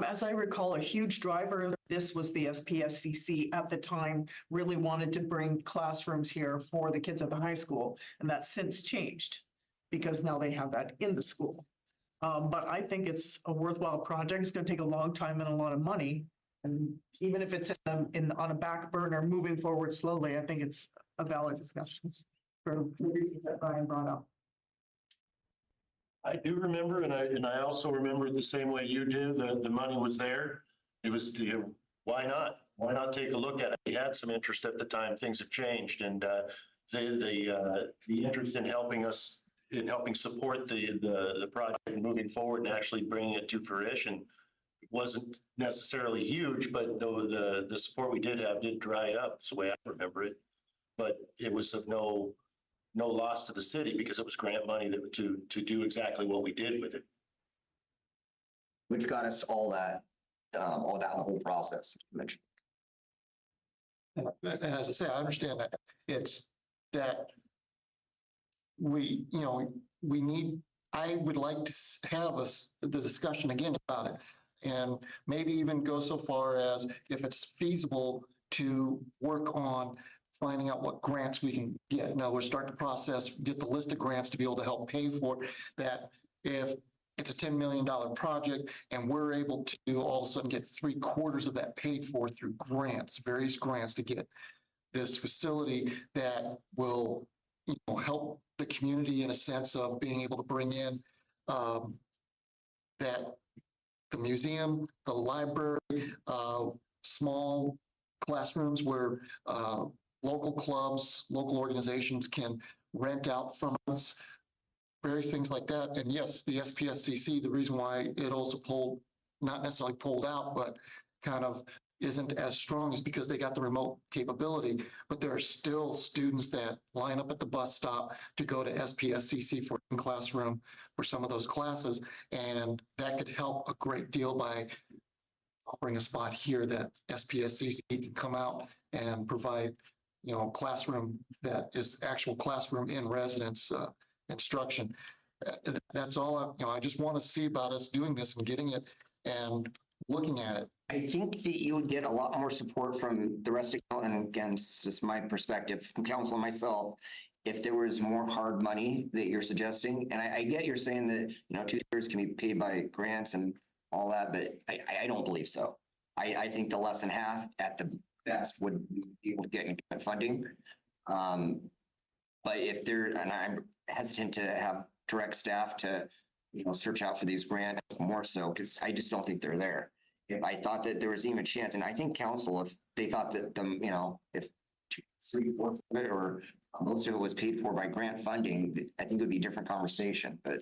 As I recall, a huge driver of this was the SPSCC at the time really wanted to bring classrooms here for the kids at the high school, and that's since changed because now they have that in the school. But I think it's a worthwhile project. It's going to take a long time and a lot of money. And even if it's on a back burner, moving forward slowly, I think it's a valid discussion for the reasons that Brian brought up. I do remember, and I also remember it the same way you do, the money was there. It was, why not? Why not take a look at it? We had some interest at the time. Things have changed, and the interest in helping us, in helping support the project moving forward and actually bringing it to fruition wasn't necessarily huge, but though the support we did have did dry up. That's the way I remember it. But it was of no loss to the city because it was grant money to do exactly what we did with it. Which got us all that whole process mentioned. And as I say, I understand that it's that we need, I would like to have the discussion again about it, and maybe even go so far as if it's feasible to work on finding out what grants we can get. In other words, start the process, get the list of grants to be able to help pay for that. If it's a $10 million project and we're able to all of a sudden get 3/4 of that paid for through grants, various grants to get this facility that will help the community in a sense of being able to bring in that the museum, the library, small classrooms where local clubs, local organizations can rent out from us, various things like that. And yes, the SPSCC, the reason why it also pulled, not necessarily pulled out, but kind of isn't as strong is because they got the remote capability, but there are still students that line up at the bus stop to go to SPSCC for in classroom for some of those classes. And that could help a great deal by offering a spot here that SPSCC can come out and provide, classroom that is actual classroom in residence instruction. That's all, I just want to see about us doing this and getting it and looking at it. I think that you would get a lot more support from the rest of, and again, it's just my perspective, from council and myself, if there was more hard money that you're suggesting. And I get you're saying that, 2/3 can be paid by grants and all that, but I don't believe so. I think the less than half at the best would be able to get funding. But if there, and I'm hesitant to have direct staff to, search out for these grants more so, because I just don't think they're there. If I thought that there was even a chance, and I think council, if they thought that if 3/4 of it or most of it was paid for by grant funding, I think it would be a different conversation, but.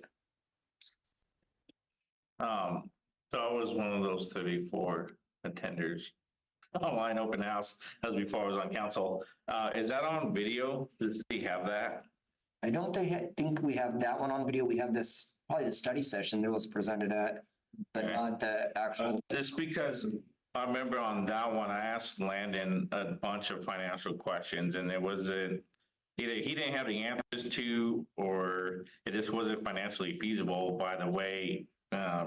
So I was one of those 34 attenders. Online open house as before I was on council. Is that on video? Does he have that? I don't think we have that one on video. We have this, probably the study session that was presented at, but not the actual. Just because I remember on that one, I asked Landon a bunch of financial questions and there wasn't, either he didn't have the answers to, or it just wasn't financially feasible by the way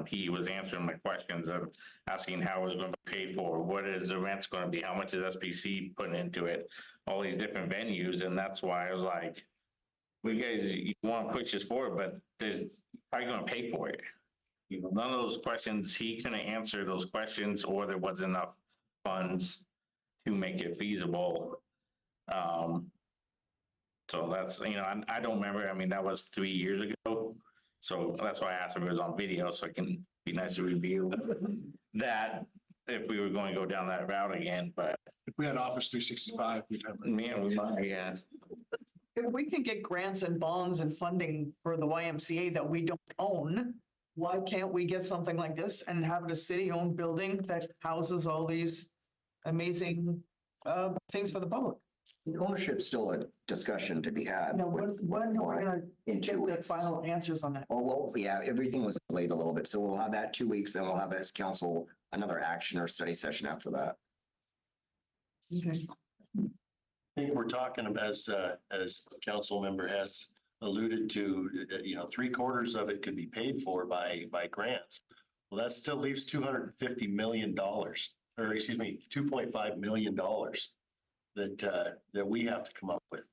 he was answering my questions of asking how it was going to be paid for, what is the rent's going to be, how much is SPC putting into it, all these different venues. And that's why I was like, well, you guys, you want to push this forward, but there's probably going to pay for it. None of those questions, he couldn't answer those questions, or there wasn't enough funds to make it feasible. So that's, I don't remember. I mean, that was 3 years ago. So that's why I asked if it was on video, so it can be nice to review that if we were going to go down that route again, but. If we had Office 365, we'd have. Man, we might, yeah. If we can get grants and bonds and funding for the YMCA that we don't own, why can't we get something like this and have it a city-owned building that houses all these amazing things for the public? Ownership's still a discussion to be had. Now, when are we gonna In 2 get the weeks. final answers on that? Well, yeah, everything was delayed a little bit, so we'll have that 2 weeks, and we'll have as council another action or study session after that. Okay. I think we're talking about, as council member has alluded to, 3/4 of it could be paid for by grants. Well, that still leaves $250 million, or excuse me, $2.5 million that we have to come up with.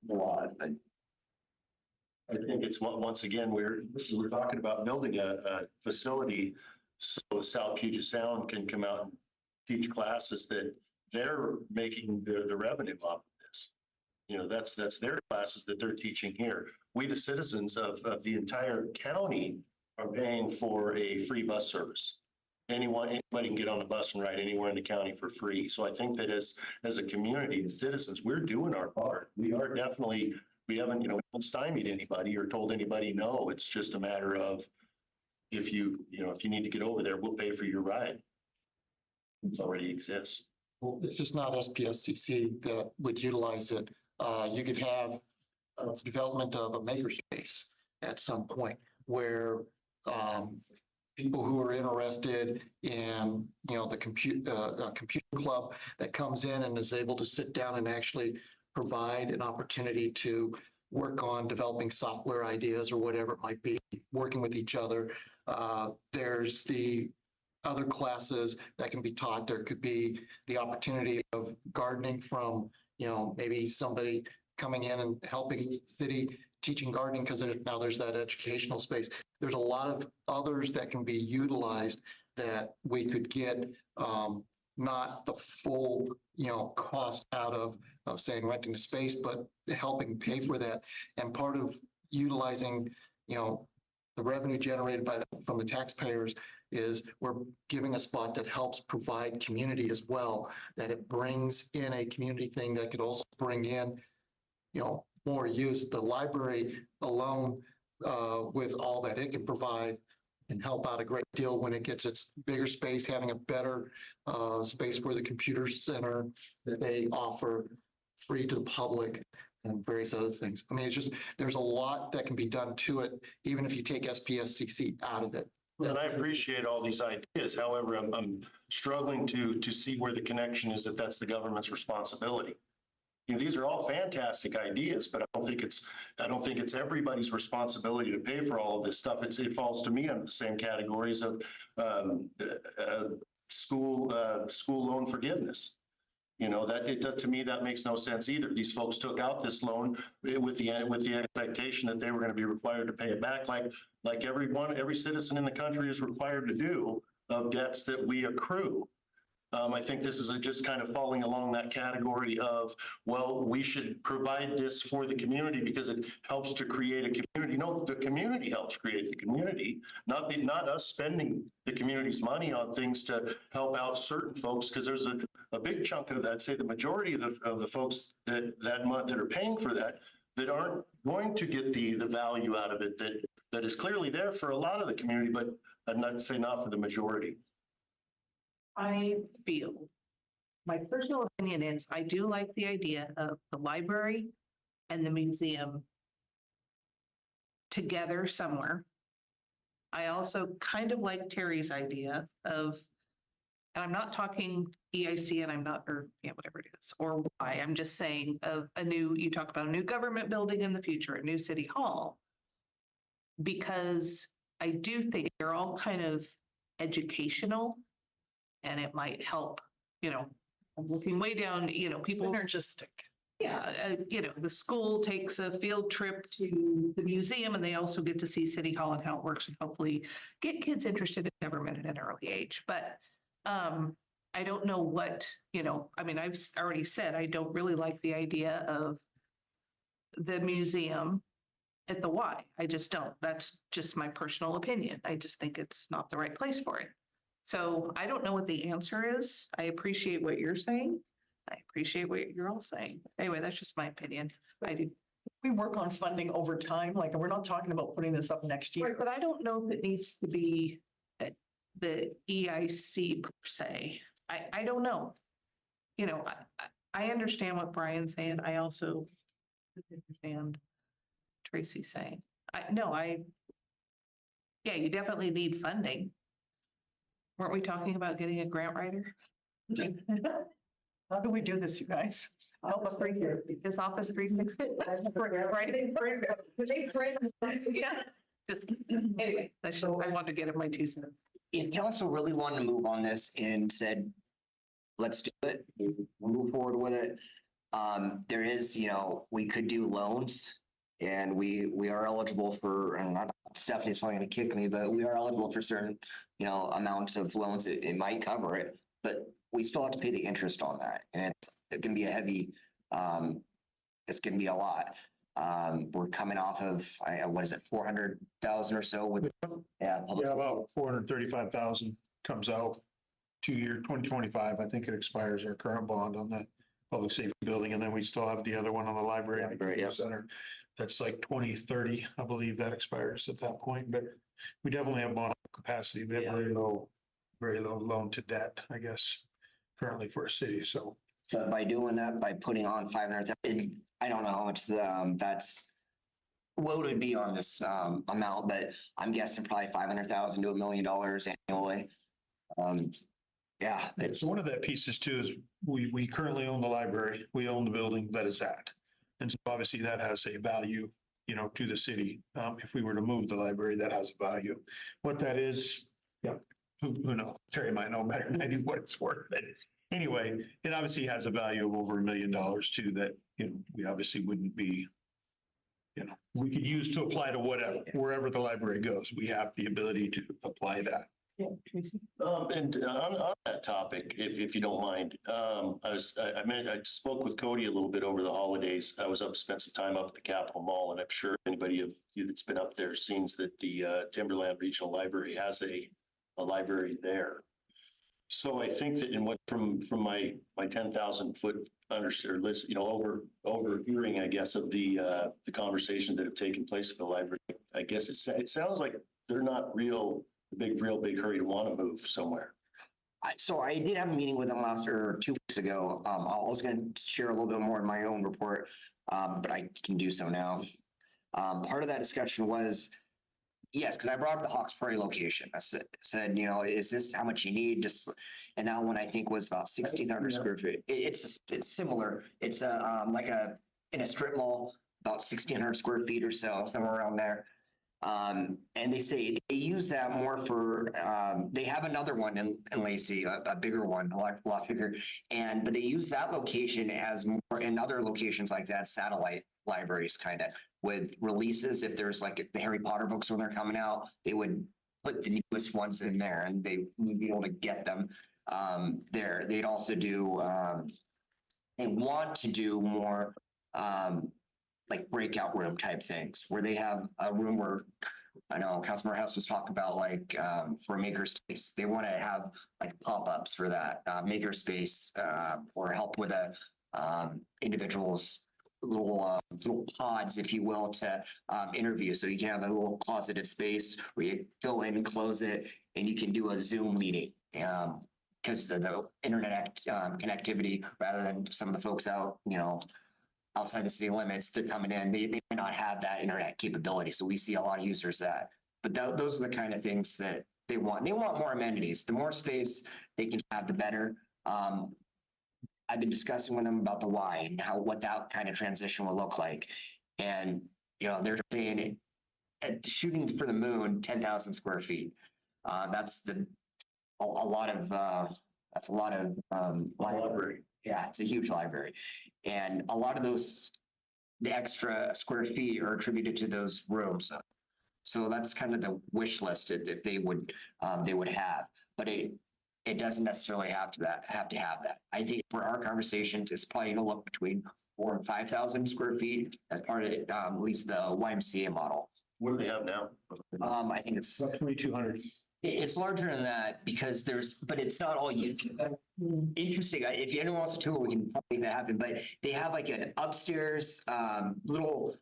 A lot. I think it's once again, we're talking about building a facility so South Puget Sound can come out and teach classes that they're making the revenue off of this. That's their classes that they're teaching here. We, the citizens of the entire county, are paying for a free bus service. Anybody can get on a bus and ride anywhere in the county for free. So I think that as a community, as citizens, we're doing our part. We are definitely, we haven't stymied anybody or told anybody no. It's just a matter of if you need to get over there, we'll pay for your ride. It already exists. Well, it's just not SPSCC that would utilize it. You could have the development of a makerspace at some point where people who are interested in, the computer club that comes in and is able to sit down and actually provide an opportunity to work on developing software ideas or whatever it might be, working with each other. There's the other classes that can be taught. There could be the opportunity of gardening from, maybe somebody coming in and helping the city teaching gardening because now there's that educational space. There's a lot of others that can be utilized that we could get not the full, cost out of saying renting the space, but helping pay for that. And part of utilizing, the revenue generated from the taxpayers is we're giving a spot that helps provide community as well, that it brings in a community thing that could also bring in, more use. The library alone, with all that it can provide, can help out a great deal when it gets its bigger space, having a better space for the computer center that they offer free to the public and various other things. I mean, it's just, there's a lot that can be done to it, even if you take SPSCC out of it. And I appreciate all these ideas. However, I'm struggling to see where the connection is that that's the government's responsibility. These are all fantastic ideas, but I don't think it's everybody's responsibility to pay for all of this stuff. It falls to me under the same categories of school loan forgiveness. To me, that makes no sense either. These folks took out this loan with the expectation that they were going to be required to pay it back, like every citizen in the country is required to do of debts that we accrue. I think this is just kind of falling along that category of, well, we should provide this for the community because it helps to create a community. No, the community helps create the community, not us spending the community's money on things to help out certain folks, because there's a big chunk of that, say the majority of the folks that are paying for that aren't going to get the value out of it that is clearly there for a lot of the community, but I'd not say not for the majority. I feel, my personal opinion is, I do like the idea of the library and the museum together somewhere. I also kind of like Terry's idea of, and I'm not talking EIC and I'm not, or whatever it is, or why, I'm just saying of you talk about a new government building in the future, a new city hall. Because I do think they're all kind of educational. And it might help, I'm looking way down, people. Synergistic. Yeah, the school takes a field trip to the museum and they also get to see City Hall and how it works and hopefully get kids interested in government at an early age. But I don't know what, I've already said, I don't really like the idea of the museum at the Y. I just don't. That's just my personal opinion. I just think it's not the right place for it. So I don't know what the answer is. I appreciate what you're saying. I appreciate what you're all saying. Anyway, that's just my opinion. We work on funding over time, like we're not talking about putting this up next year. Right, but I don't know if it needs to be the EIC per se. I don't know. I understand what Brian's saying. I also understand Tracy's saying. Yeah, you definitely need funding. Weren't we talking about getting a grant writer? How do we do this, you guys? Help us bring this Office 360. Yeah. Just anyway, that's just, I wanted to get in my 2 cents. If council really wanted to move on this and said, let's do it, we'll move forward with it. There is, we could do loans and we are eligible for, and Stephanie's probably going to kick me, but we are eligible for certain, amounts of loans. It might cover it, but we still have to pay the interest on that. And it can be a heavy, it's going to be a lot. We're coming off of, what is it, 400,000 or so with, About 435,000 comes out 2 year, 2025. I think it expires our current bond on the public safety building. And then we still have the other one on the library center. That's like 2030. I believe that expires at that point, but we definitely have bond capacity. We have very low loan to debt, I guess, currently for a city. So by doing that, by putting on 500,000, I don't know how much that's what would it be on this amount, but I'm guessing probably 500,000 to $1 million annually. So one of the pieces too is we currently own the library. We own the building that is at. And so obviously that has a value, to the city. If we were to move the library, that has a value. What that is, who knows? Terry might know better than I do what it's worth. But anyway, it obviously has a value of over $1 million too that, we obviously wouldn't be, we could use to apply to wherever the library goes. We have the ability to apply that And on that topic, if you don't mind, I spoke with Cody a little bit over the holidays. I was up, spent some time up at the Capitol Mall, and I'm sure anybody of you that's been up there sees that the Timberland Regional Library has a library there. So I think that in what, from my 10,000 foot list, overhearing, I guess, of the conversations that have taken place at the library, I guess it sounds like they're not real big hurry to want to move somewhere. So I did have a meeting with them last or 2 weeks ago. I was going to share a little bit more in my own report, but I can do so now. Part of that discussion was, yes, because I brought up the Hawks Prairie location. I said, is this how much you need? Just, and that one I think was about 1,600 square feet. It's similar. It's in a strip mall, about 1,600 square feet or so, somewhere around there. And they say they use that more for, they have another one in Lacey, a bigger one, a lot bigger. But they use that location as more in other locations like that, satellite libraries kind of with releases. If there's like the Harry Potter books when they're coming out, they would put the newest ones in there and they would be able to get them there. They'd also do, they want to do more, like breakout room type things where they have a room where I know Councilmember House was talking about like for makerspace, they want to have like pop-ups for that makerspace or help with a individual's little pods, if you will, to interview. So you can have a little closeted space where you go in and close it and you can do a Zoom meeting. Because the internet connectivity, rather than some of the folks out, outside the city limits, they're coming in, they may not have that internet capability. So we see a lot of users that, but those are the kind of things that they want. They want more amenities. The more space they can have, the better. I've been discussing with them about the why and what that kind of transition will look like. And, they're saying shooting for the moon, 10,000 square feet. That's a lot of library. Yeah, it's a huge library. And a lot of the extra square feet are attributed to those rooms. So that's kind of the wish list if they would have, but it doesn't necessarily have to have that. I think for our conversations, it's probably going to look between 4,000 and 5,000 square feet as part of at least the YMCA model. What do they have now? I think it's 2,200. It's larger than that because but it's not all you. Interesting. If anyone wants to tour, we can make that happen. But they have like an upstairs little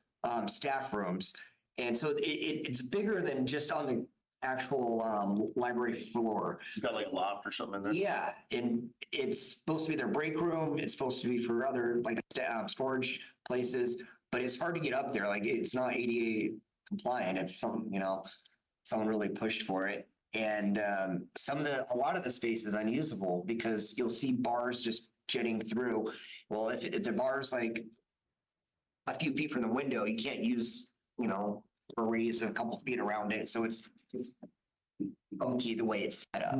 staff rooms. And so it's bigger than just on the actual library floor. You got like a loft or something in there? Yeah. And it's supposed to be their break room. It's supposed to be for other like storage places, but it's hard to get up there. Like it's not ADA compliant if someone really pushed for it. And a lot of the space is unusable because you'll see bars just jetting through. Well, if the bar's like a few feet from the window, you can't use, a raise a couple feet around it. So it's funky the way it's set up.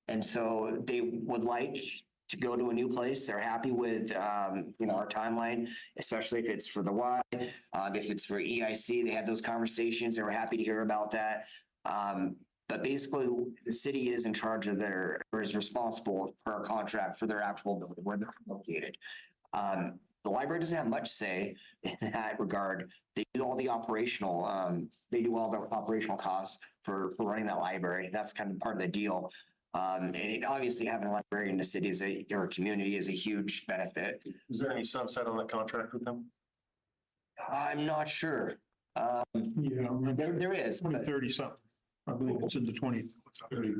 And so they would like to go to a new place. They're happy with, our timeline, especially if it's for the Y. If it's for EIC, they had those conversations. They were happy to hear about that. But basically, the city is in charge of is responsible for our contract for their actual building where they're located. The library doesn't have much say in that regard. They do all the operational, costs for running that library. That's kind of part of the deal. And obviously having a library in the city or community is a huge benefit. Is there any sunset on the contract with them? I'm not sure. Yeah, There is. 2030 something. I believe it's in the 2030.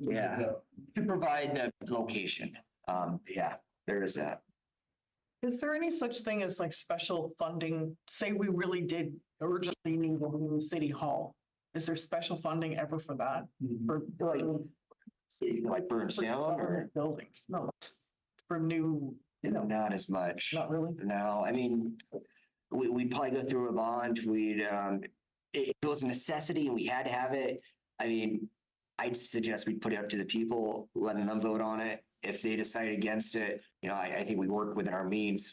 Yeah, to provide the location. There is that. Is there any such thing as like special funding? Say we really did urgently need a new city hall. Is there special funding ever for that? For Like burns down or buildings? No, for new, not as much. not really. No, I mean, we'd probably go through a bond. If it was a necessity and we had to have it, I mean, I'd suggest we put it up to the people, letting them vote on it. If they decide against it, I think we work within our means,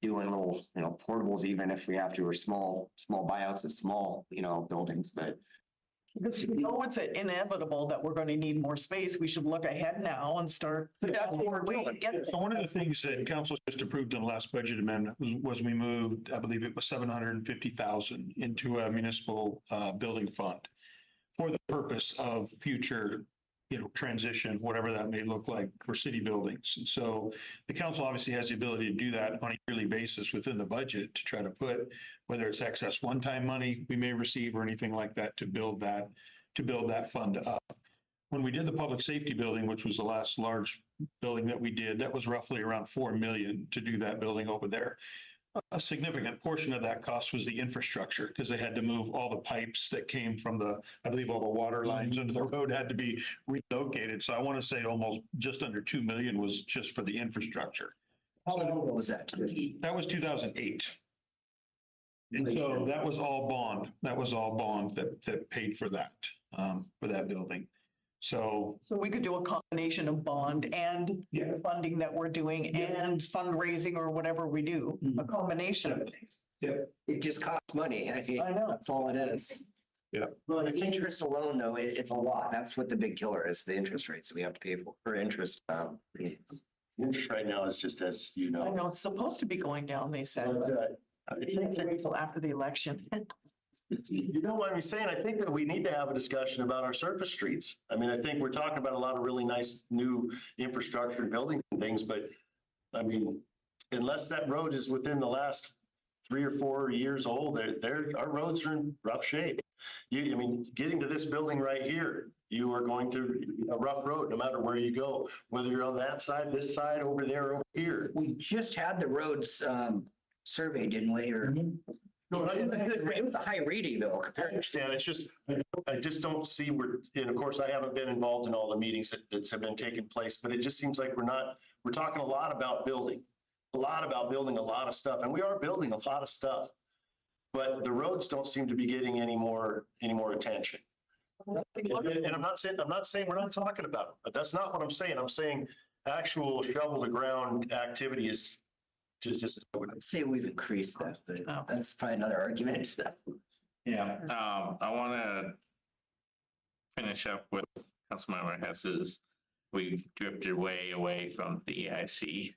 doing little, portables, even if we have to, or small buyouts of small, buildings. But Because you know it's inevitable that we're going to need more space. We should look ahead now and start. Before we get So one of the things that council just approved in the last budget amendment was we moved, I believe it was 750,000 into a municipal building fund for the purpose of future, transition, whatever that may look like for city buildings. And so the council obviously has the ability to do that on a yearly basis within the budget to try to put, whether it's excess one-time money we may receive or anything like that, to build that fund up. When we did the public safety building, which was the last large building that we did, that was roughly around 4 million to do that building over there. A significant portion of that cost was the infrastructure, because they had to move all the pipes that came from I believe all the water lines under the road had to be relocated. So I want to say almost just under 2 million was just for the infrastructure. How long ago was that? That was 2008. And so that was all bond. That was all bond that paid for that building. So we could do a combination of bond and Yeah. funding that we're doing and fundraising or whatever we do, a combination of things. It just costs money. I mean, I know. that's all it is. Yeah. Well, the interest alone, though, it's a lot. That's what the big killer is, the interest rates that we have to pay for interest. Interest right now is just, as you I know. know it's supposed to be going down, they said. But, I think that, Wait till after the election. you don't mind me saying, I think that we need to have a discussion about our surface streets. I mean, I think we're talking about a lot of really nice new infrastructure and building and things, but I mean, unless that road is within the last 3 or 4 years old, our roads are in rough shape. I mean, getting to this building right here, you are going to a rough road, no matter where you go, whether you're on that side, this side, over there, over here. We just had the roads surveyed, didn't we? Or No, it was a high rating, though. I understand. It's just, I just don't see and of course, I haven't been involved in all the meetings that have been taking place, but it just seems like we're talking a lot about building a lot of stuff, and we are building a lot of stuff, but the roads don't seem to be getting any more attention. And I'm not saying we're not talking about it. That's not what I'm saying. I'm saying actual shovel to ground activity is just. I'd say we've increased that, but that's probably another argument. Yeah, I want to finish up with Councilmember Hess's. We've drifted way away from the EIC.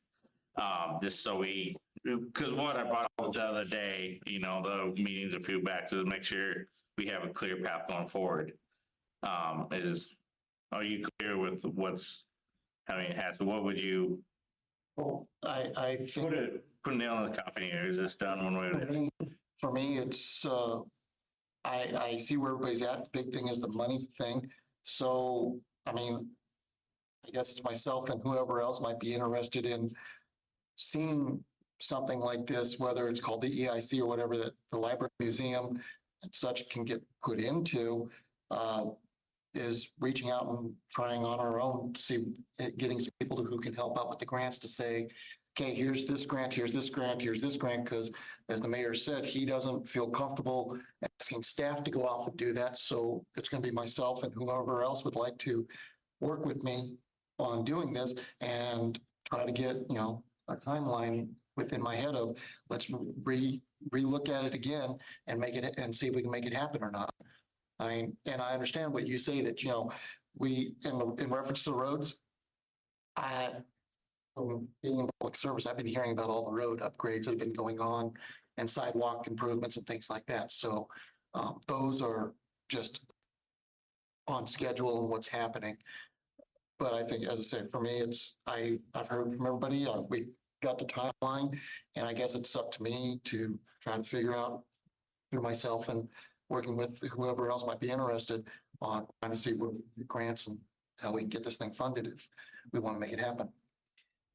Just so because what I brought up the other day, the meetings a few back to make sure we have a clear path going forward. Are you clear with what would you? Well, I think. Put a nail in the coffin here. Is this done one way or the other? For me, it's, I see where everybody's at. Big thing is the money thing. So, I mean, I guess it's myself and whoever else might be interested in seeing something like this, whether it's called the EIC or whatever, that the library museum and such can get put into, is reaching out and trying on our own to see, getting some people who can help out with the grants to say, okay, here's this grant, here's this grant, here's this grant, because as the mayor said, he doesn't feel comfortable asking staff to go out and do that. So it's going to be myself and whoever else would like to work with me on doing this and try to get, a timeline within my head of let's re-look at it again and make it and see if we can make it happen or not. And I understand what you say that, we, in reference to the roads, being in public service, I've been hearing about all the road upgrades that have been going on and sidewalk improvements and things like that. So those are just on schedule and what's happening. But I think, as I said, for me, I've heard from everybody, we got the timeline, and I guess it's up to me to try to figure out through myself and working with whoever else might be interested on trying to see what the grants and how we can get this thing funded if we want to make it happen.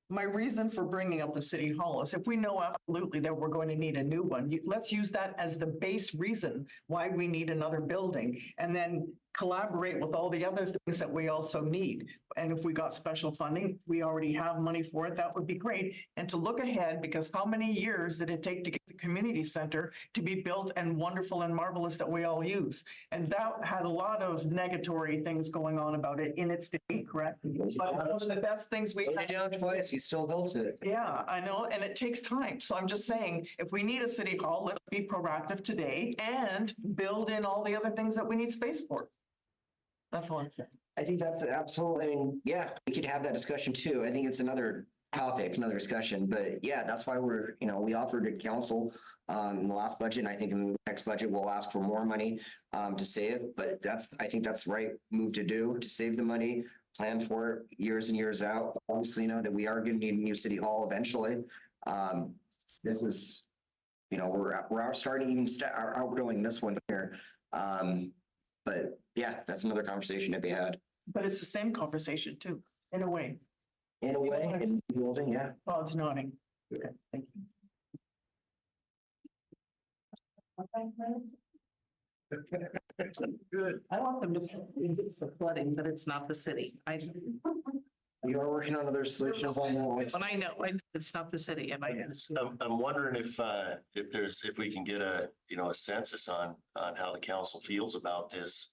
My reason for bringing up the city hall is if we know absolutely that we're going to need a new one, let's use that as the base reason why we need another building. And then collaborate with all the other things that we also need. And if we got special funding, we already have money for it, that would be great. And to look ahead, because how many years did it take to get the community center to be built and wonderful and marvelous that we all use? And that had a lot of negatory things going on about it in its day, correct? But one of the best things we Put it down twice, you still built it. yeah, I know, and it takes time. So I'm just saying, if we need a city hall, let's be proactive today and build in all the other things that we need space for. That's all I'm saying. I think that's absolutely, yeah, we could have that discussion too. I think it's another topic, another discussion, but yeah, that's why we're, we offered to council in the last budget, and I think in the next budget, we'll ask for more money to save, but I think that's the right move to do, to save the money, plan for it years and years out. Obviously, that we are going to need a new city hall eventually. This is, we're starting even outgrowing this one here. But yeah, that's another conversation to be had. But it's the same conversation too, in a way. In a way, in building, yeah. Todd's nodding. Okay, thank you. Good. I want them to, it's the flooding, but it's not the city. You are working on other solutions on that one. When I know, it's not the city, am I? I'm wondering if we can get a census on how the council feels about this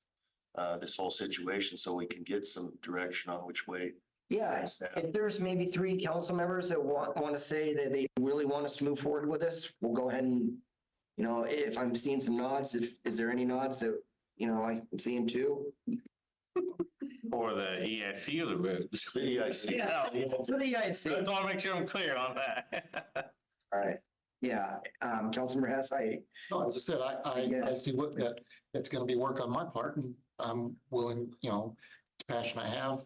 whole situation, so we can get some direction on which way. Yeah, if there's maybe 3 council members that want to say that they really want us to move forward with this, we'll go ahead and, if I'm seeing some nods, is there any nods that, I'm seeing 2? Or the EIC or the roads. The EIC. Yeah, for the EIC. I just want to make sure I'm clear on that. All right, yeah, Councilmember Hess, No, as I said, I see that it's gonna be work on my part, and I'm willing, the passion I have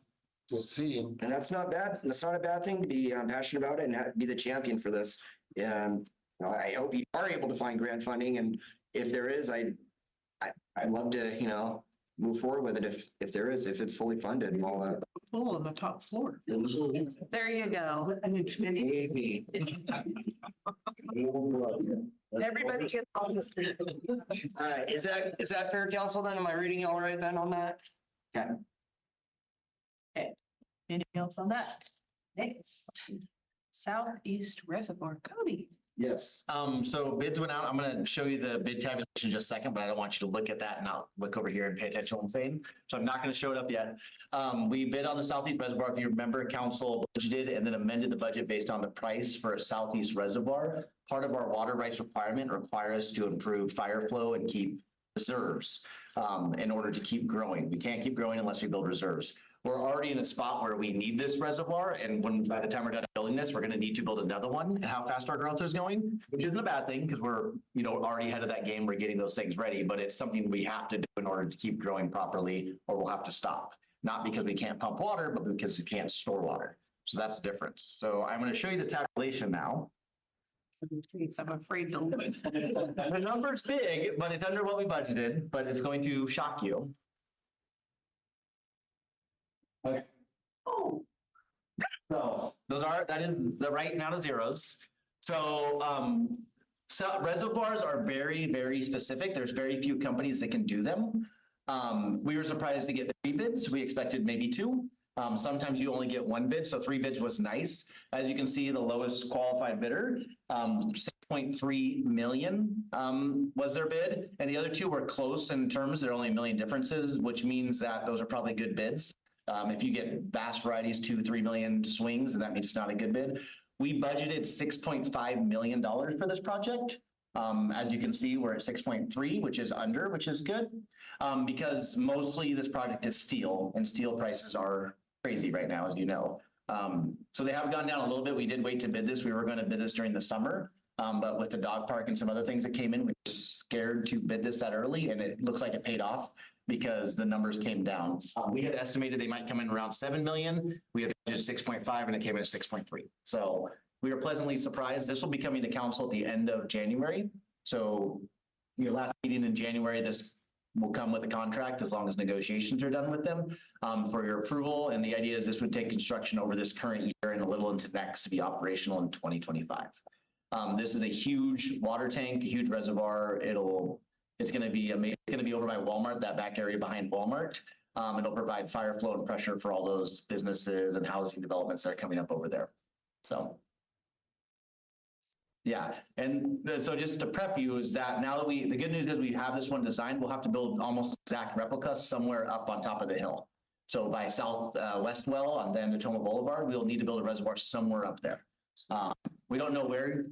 to see, and and that's not bad. That's not a bad thing to be passionate about it and be the champion for this. I hope you are able to find grant funding, and if there is, I'd love to, move forward with it if there is, if it's fully funded and all that. Pool on the top floor. There you go. Maybe. Everybody gets on the street. All right, is that fair, council, then? Am I reading all right then on that? Okay. Anything else on that? Next, Southeast Reservoir, Cody. Yes, so bids went out. I'm gonna show you the bid tabulation in just a second, but I don't want you to look at that and not look over here and pay attention to what I'm saying. So I'm not gonna show it up yet. We bid on the Southeast Reservoir. If you remember, council budgeted and then amended the budget based on the price for a Southeast Reservoir. Part of our water rights requirement requires us to improve fire flow and keep reserves in order to keep growing. We can't keep growing unless we build reserves. We're already in a spot where we need this reservoir, and by the time we're done building this, we're going to need to build another one. And how fast our growth is going, which isn't a bad thing because we're already ahead of that game. We're getting those things ready, but it's something we have to do in order to keep growing properly, or we'll have to stop. Not because we can't pump water, but because we can't store water. So that's the difference. So I'm going to show you the tabulation now. I'm afraid to look. The number's big, but it's under what we budgeted, but it's going to shock you. Okay. Oh. So that is the right amount of zeros. So, reservoirs are very, very specific. There's very few companies that can do them. We were surprised to get 3 bids. We expected maybe 2. Sometimes you only get 1 bid, so 3 bids was nice. As you can see, the lowest qualified bidder, 6.3 million was their bid, and the other 2 were close in terms. There are only $1 million differences, which means that those are probably good bids. If you get vast varieties, 2-3 million swings, and that means it's not a good bid. We budgeted $6.5 million for this project. As you can see, we're at 6.3, which is under, which is good, because mostly this project is steel, and steel prices are crazy right now, as you know. So they have gone down a little bit. We did wait to bid this. We were going to bid this during the summer, but with the dog park and some other things that came in, we were scared to bid this that early, and it looks like it paid off because the numbers came down. We had estimated they might come in around 7 million. We had budgeted 6.5 and it came in at 6.3. So we were pleasantly surprised. This will be coming to council at the end of January. So your last meeting in January, this will come with a contract as long as negotiations are done with them for your approval. And the idea is this would take construction over this current year and a little into next to be operational in 2025. This is a huge water tank, a huge reservoir. It'll It's going to be amazing. It's going to be over by Walmart, that back area behind Walmart. It'll provide fire flow and pressure for all those businesses and housing developments that are coming up over there. So. Yeah, and so just to prep you is that now that the good news is we have this one designed, we'll have to build almost exact replicas somewhere up on top of the hill. So by West Well on the Natoma Boulevard, we'll need to build a reservoir somewhere up there. We don't know where.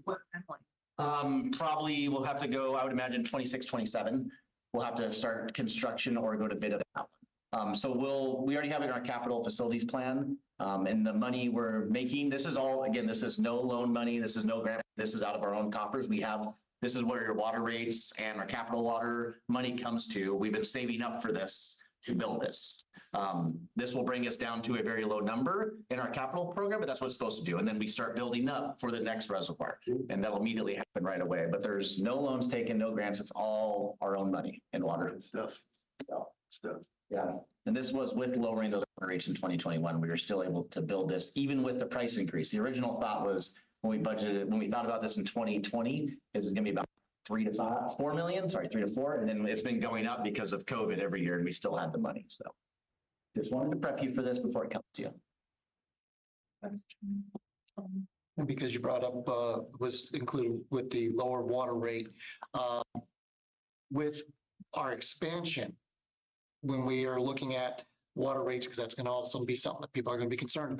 Probably we'll have to go, I would imagine 26, 27. We'll have to start construction or go to bid of that one. So we already have it in our capital facilities plan. And the money we're making, this is all, again, this is no loan money. This is no grant. This is out of our own coffers. This is where your water rates and our capital water money comes to. We've been saving up for this to build this. This will bring us down to a very low number in our capital program, but that's what it's supposed to do. And then we start building up for the next reservoir, and that'll immediately happen right away. But there's no loans taken, no grants. It's all our own money in water stuff. Yeah. And this was with lowering those rates in 2021. We were still able to build this even with the price increase. The original thought was when we thought about this in 2020, it was going to be about 3 to 4 million, sorry, 3 to 4. And then it's been going up because of COVID every year, and we still had the money. So just wanted to prep you for this before it comes to you. And because you brought up, was included with the lower water rate, with our expansion, when we are looking at water rates, because that's going to also be something that people are going to be concerned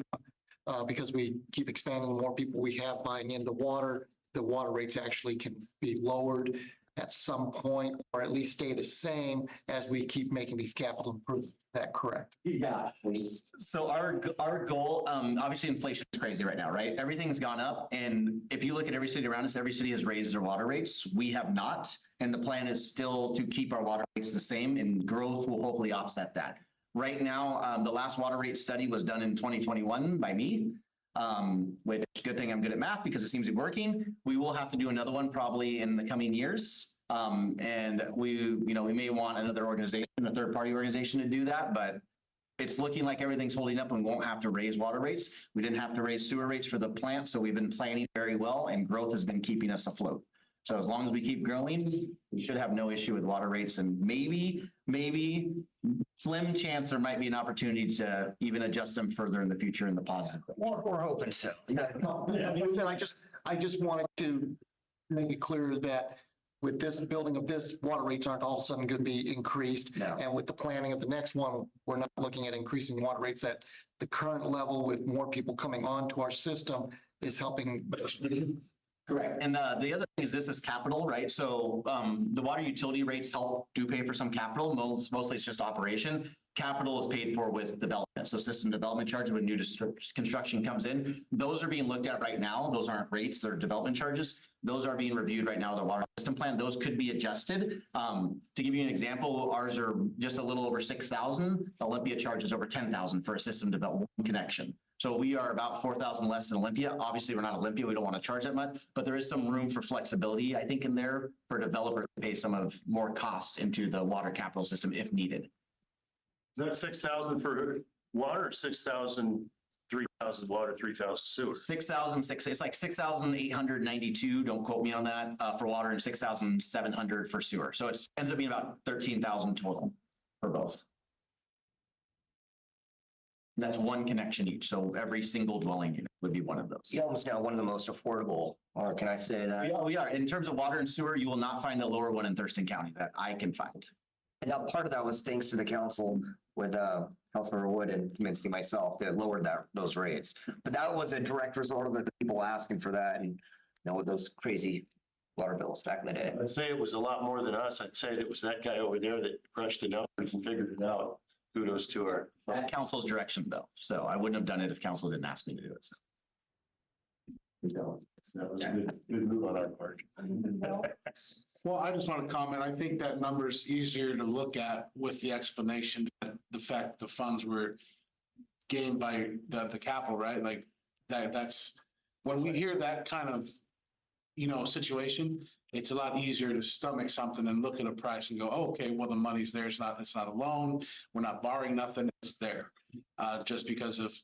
about, because we keep expanding, the more people we have buying into water, the water rates actually can be lowered at some point, or at least stay the same as we keep making these capital improvements. Is that correct? Yeah. So our goal, obviously inflation is crazy right now, right? Everything's gone up. And if you look at every city around us, every city has raised their water rates. We have not. And the plan is still to keep our water rates the same, and growth will hopefully offset that. Right now, the last water rate study was done in 2021 by me. Which good thing I'm good at math because it seems to be working. We will have to do another one probably in the coming years. And we may want another organization, a third party organization to do that, but it's looking like everything's holding up and we won't have to raise water rates. We didn't have to raise sewer rates for the plant. So we've been planning very well, and growth has been keeping us afloat. So as long as we keep growing, we should have no issue with water rates, and maybe slim chance there might be an opportunity to even adjust them further in the future in the positive. We're hoping so. I just wanted to make it clear that with this building of this, water rates aren't all of a sudden going to be increased. No. And with the planning of the next one, we're not looking at increasing water rates at the current level. With more people coming onto our system is helping. Correct. And the other thing is this is capital, right? So the water utility rates do pay for some capital. Mostly it's just operation. Capital is paid for with development. So system development charges when new construction comes in, those are being looked at right now. Those aren't rates, they're development charges. Those are being reviewed right now, the water system plan. Those could be adjusted. To give you an example, ours are just a little over 6,000. Olympia charges over 10,000 for a system development connection. So we are about 4,000 less than Olympia. Obviously, we're not Olympia. We don't want to charge that much, but there is some room for flexibility, I think, in there for developers to pay some of more costs into the water capital system if needed. Is that 6,000 for water or 6,000, 3,000 water, 3,000 sewer? 6,006. It's like 6,892. Don't quote me on that for water, and 6,700 for sewer. So it ends up being about 13,000 total for both. And that's one connection each. So every single dwelling unit would be one of those. Yelm's now one of the most affordable, or can I say that? We are. In terms of water and sewer, you will not find a lower one in Thurston County that I can find. And now part of that was thanks to the council with Councilmember Wood and Kaminsky myself that lowered those rates. But that was a direct result of the people asking for that, and with those crazy water bills back in the day. I'd say it was a lot more than us. I'd say it was that guy over there that crushed the numbers and figured it out. Kudos to our. At council's direction though. So I wouldn't have done it if council didn't ask me to do it. So. That was a good move on our part. Well, I just want to comment. I think that number's easier to look at with the explanation that the fact the funds were gained by the capital, right? Like that's when we hear that kind of, situation, it's a lot easier to stomach something and look at a price and go, oh, okay, well, the money's there. It's not a loan. We're not borrowing nothing. It's there just because of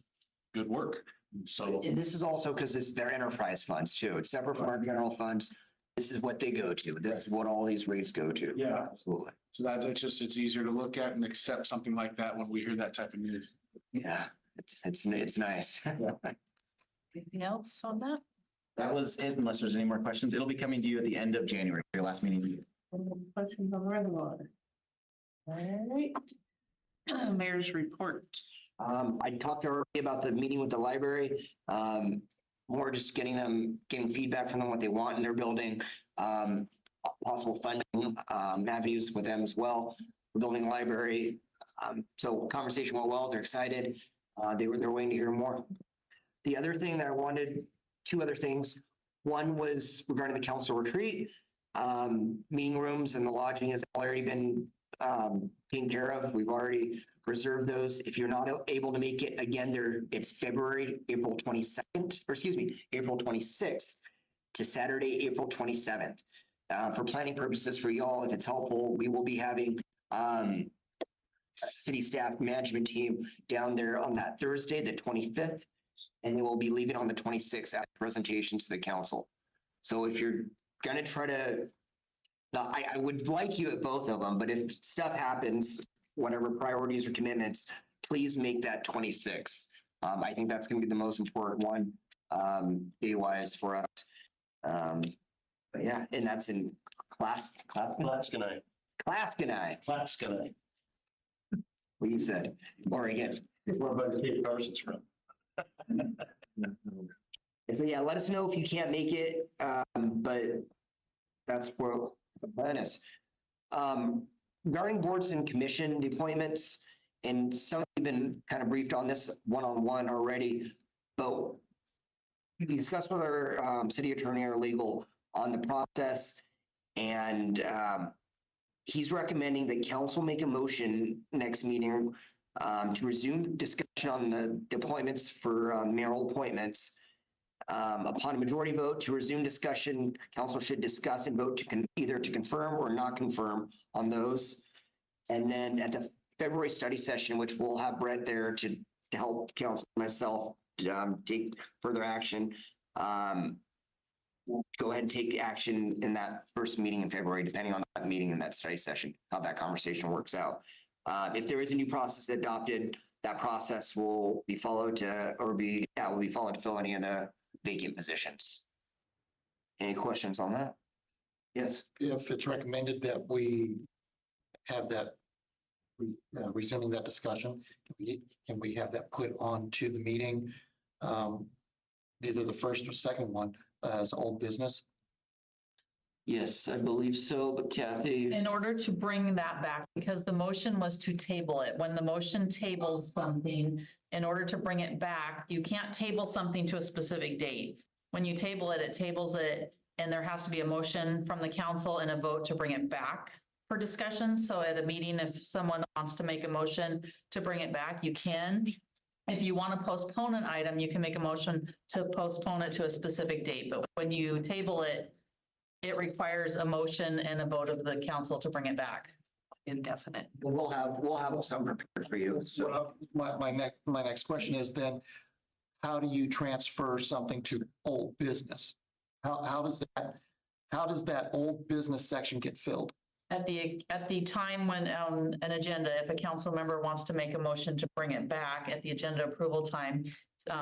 good work. So And this is also because it's their enterprise funds too. It's separate from our general funds. this is what they go to. This is what all these rates go to. Yeah. Absolutely. So that's just, it's easier to look at and accept something like that when we hear that type of news. Yeah, it's nice. Anything else on that? That was it, unless there's any more questions. It'll be coming to you at the end of January, your last meeting. Questions on the reservoir? All right. Mayor's report. I talked already about the meeting with the library. More just getting feedback from them, what they want in their building. Possible funding, avenues with them as well, for building a library. So conversation went well, they're excited. They're waiting to hear more. The other thing that I wanted, two other things. One was regarding the council retreat. Meeting rooms and the lodging has already been taken care of. We've already reserved those. If you're not able to make it again, it's April 26th to Saturday, April 27th. For planning purposes for y'all, if it's helpful, we will be having city staff management team down there on that Thursday, the 25th, and they will be leaving on the 26th after presentation to the council. So if you're gonna try to, I would like you at both of them, but if stuff happens, whatever priorities or commitments, please make that 26th. I think that's gonna be the most important one, day-wise for us. But yeah, and that's in Clascanine. What you said, Oregon. It's where by Cape Carson's from. So yeah, let us know if you can't make it, but that's where the plan is. Regarding boards and commission appointments, and some have been kind of briefed on this one-on-one already, but we discussed with our city attorney or legal on the process, and he's recommending that council make a motion next meeting to resume discussion on the appointments for mayoral appointments. Upon a majority vote to resume discussion, council should discuss and vote to either to confirm or not confirm on those. And then at the February study session, which we'll have Brett there to help council and myself take further action. We'll go ahead and take action in that first meeting in February, depending on that meeting in that study session, how that conversation works out. If there is a new process adopted, that process will be followed will be followed to fill any of the vacant positions. Any questions on that? Yes. If it's recommended that we have that, resuming that discussion, can we have that put onto the meeting? Either the first or second one as old business? Yes, I believe so, but Kathy. In order to bring that back, because the motion was to table it, when the motion tables something, in order to bring it back, you can't table something to a specific date. When you table it, it tables it, and there has to be a motion from the council and a vote to bring it back for discussion. So at a meeting, if someone wants to make a motion to bring it back, you can. If you want to postpone an item, you can make a motion to postpone it to a specific date. But when you table it, it requires a motion and a vote of the council to bring it back. Indefinite. We'll have some prepared for you. So My next question is then, how do you transfer something to old business? How does that old business section get filled? At the time when an agenda, if a council member wants to make a motion to bring it back at the agenda approval time,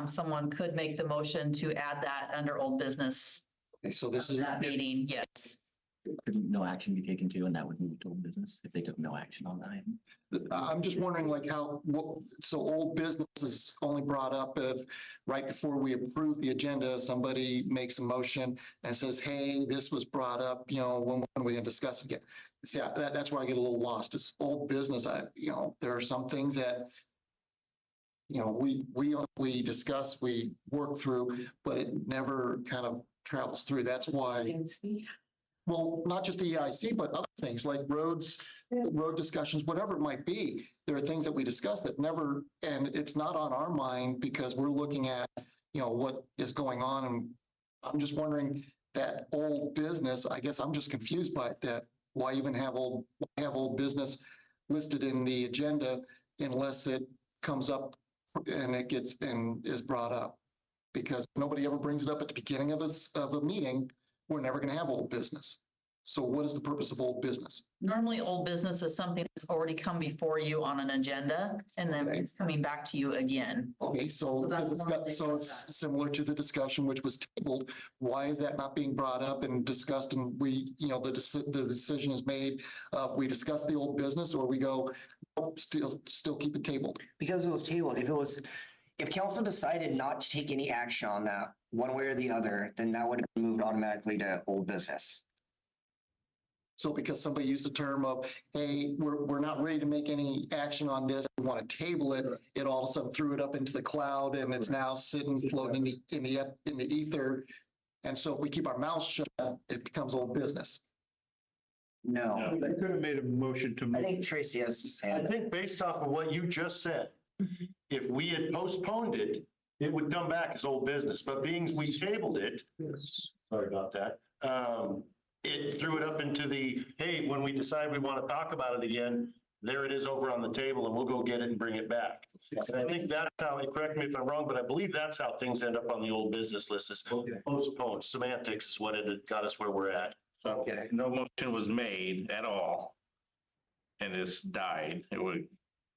someone could make the motion to add that under old business. Okay, so this is That meeting, yes. Couldn't no action be taken to, and that would move to old business if they took no action on that item? I'm just wondering like so old business is only brought up if right before we approve the agenda, somebody makes a motion and says, hey, this was brought up, when we can discuss again. See, that's where I get a little lost. It's old business. There are some things that, we discuss, we work through, but it never kind of travels through. That's why. Well, not just the EIC, but other things like roads, road discussions, whatever it might be. There are things that we discuss that never, and it's not on our mind because we're looking at, what is going on. And I'm just wondering that old business, I guess I'm just confused by that. Why even have old business listed in the agenda unless it comes up and is brought up? Because nobody ever brings it up at the beginning of a meeting we're never going to have old business. So what is the purpose of old business? Normally, old business is something that's already come before you on an agenda, and then it's coming back to you again. Okay, so, So that's normally so it's similar to the discussion which was tabled. Why is that not being brought up and discussed? And we, the decision is made, we discuss the old business, or we go, nope, still keep it tabled. Because it was tabled, if council decided not to take any action on that, one way or the other, then that would have moved automatically to old business. So because somebody used the term of, hey, we're not ready to make any action on this, we want to table it, it all of a sudden threw it up into the cloud and it's now sitting floating in the ether. And so if we keep our mouths shut, it becomes old business. No, They could have made a motion to I move. think Tracy has his I hand. think based off of what you just said, if we had postponed it, it would come back as old business, but being we tabled it, sorry about that. It threw it up into the, hey, when we decide we want to talk about it again, there it is over on the table and we'll go get it and bring it back. And I think that's how, correct me if I'm wrong, but I believe that's how things end up on the old business list is postponed. Semantics is what it got us where we're at. Okay. No motion was made at all. And this died. It would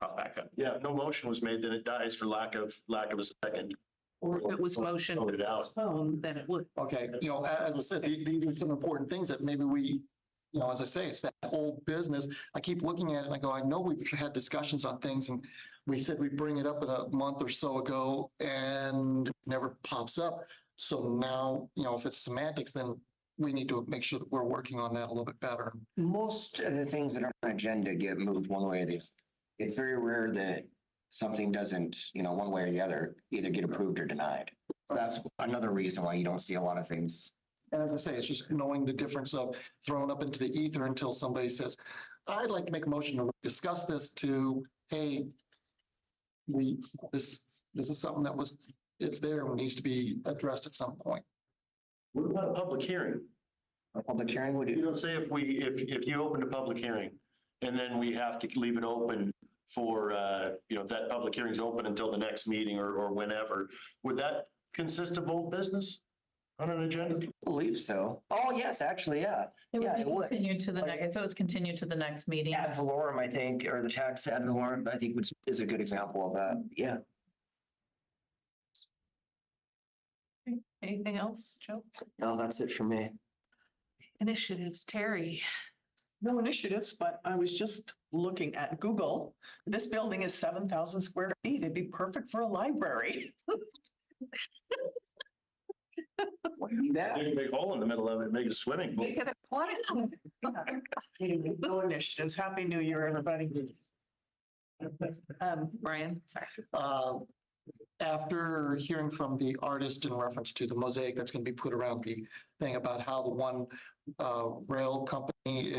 pop back up. Yeah, no motion was made, then it dies for lack of a second. Or if it was motion Voted out. then it would. Okay, as I said, these are some important things that maybe we, as I say, it's that old business. I keep looking at it and I go, I know we've had discussions on things and we said we'd bring it up in a month or so ago and it never pops up. So now, if it's semantics, then we need to make sure that we're working on that a little bit better. Most of the things that are on agenda get moved one way or the other. It's very rare that something doesn't, one way or the other, either get approved or denied. So that's another reason why you don't see a lot of things. And as I say, it's just knowing the difference of throwing up into the ether until somebody says, I'd like to make a motion to discuss this to, hey, this is something that it's there and needs to be addressed at some point. What about a public hearing? A public hearing would You do. don't say if you opened a public hearing and then we have to leave it open for, if that public hearing's open until the next meeting or whenever, would that consist of old business on an agenda? I believe so. Oh, yes, actually, yeah. It Yeah, would it be would. continued to the next, if it was continued to the next meeting. Ad valorem, I think, or the tax ad valorem, I think is a good example of that. Yeah. Anything else, Joe? No, that's it for me. Initiatives, Terry. No initiatives, but I was just looking at Google. This building is 7,000 square feet. It'd be perfect for a library. Yeah. Make a big hole in the middle of it, make it a swimming pool. Make it a plan. No initiatives. Happy New Year, everybody. Brian, sorry. After hearing from the artist in reference to the mosaic that's going to be put around the thing about how the one rail company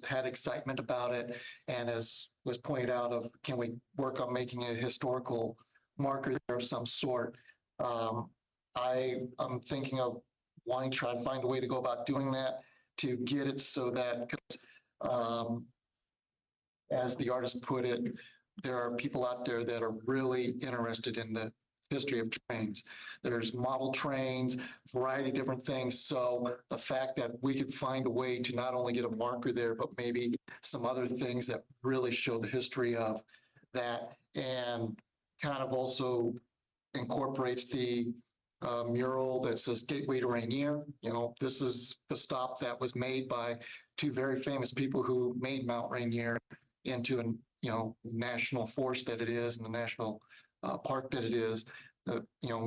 had excitement about it, and as was pointed out of, can we work on making a historical marker there of some sort? I'm thinking of wanting to try to find a way to go about doing that to get it so that, as the artist put it, there are people out there that are really interested in the history of trains. There's model trains, variety of different things. So the fact that we could find a way to not only get a marker there, but maybe some other things that really show the history of that, and kind of also incorporates the mural that says Gateway to Rainier. This is the stop that was made by two very famous people who made Mount Rainier into an national forest that it is, and the national park that it is.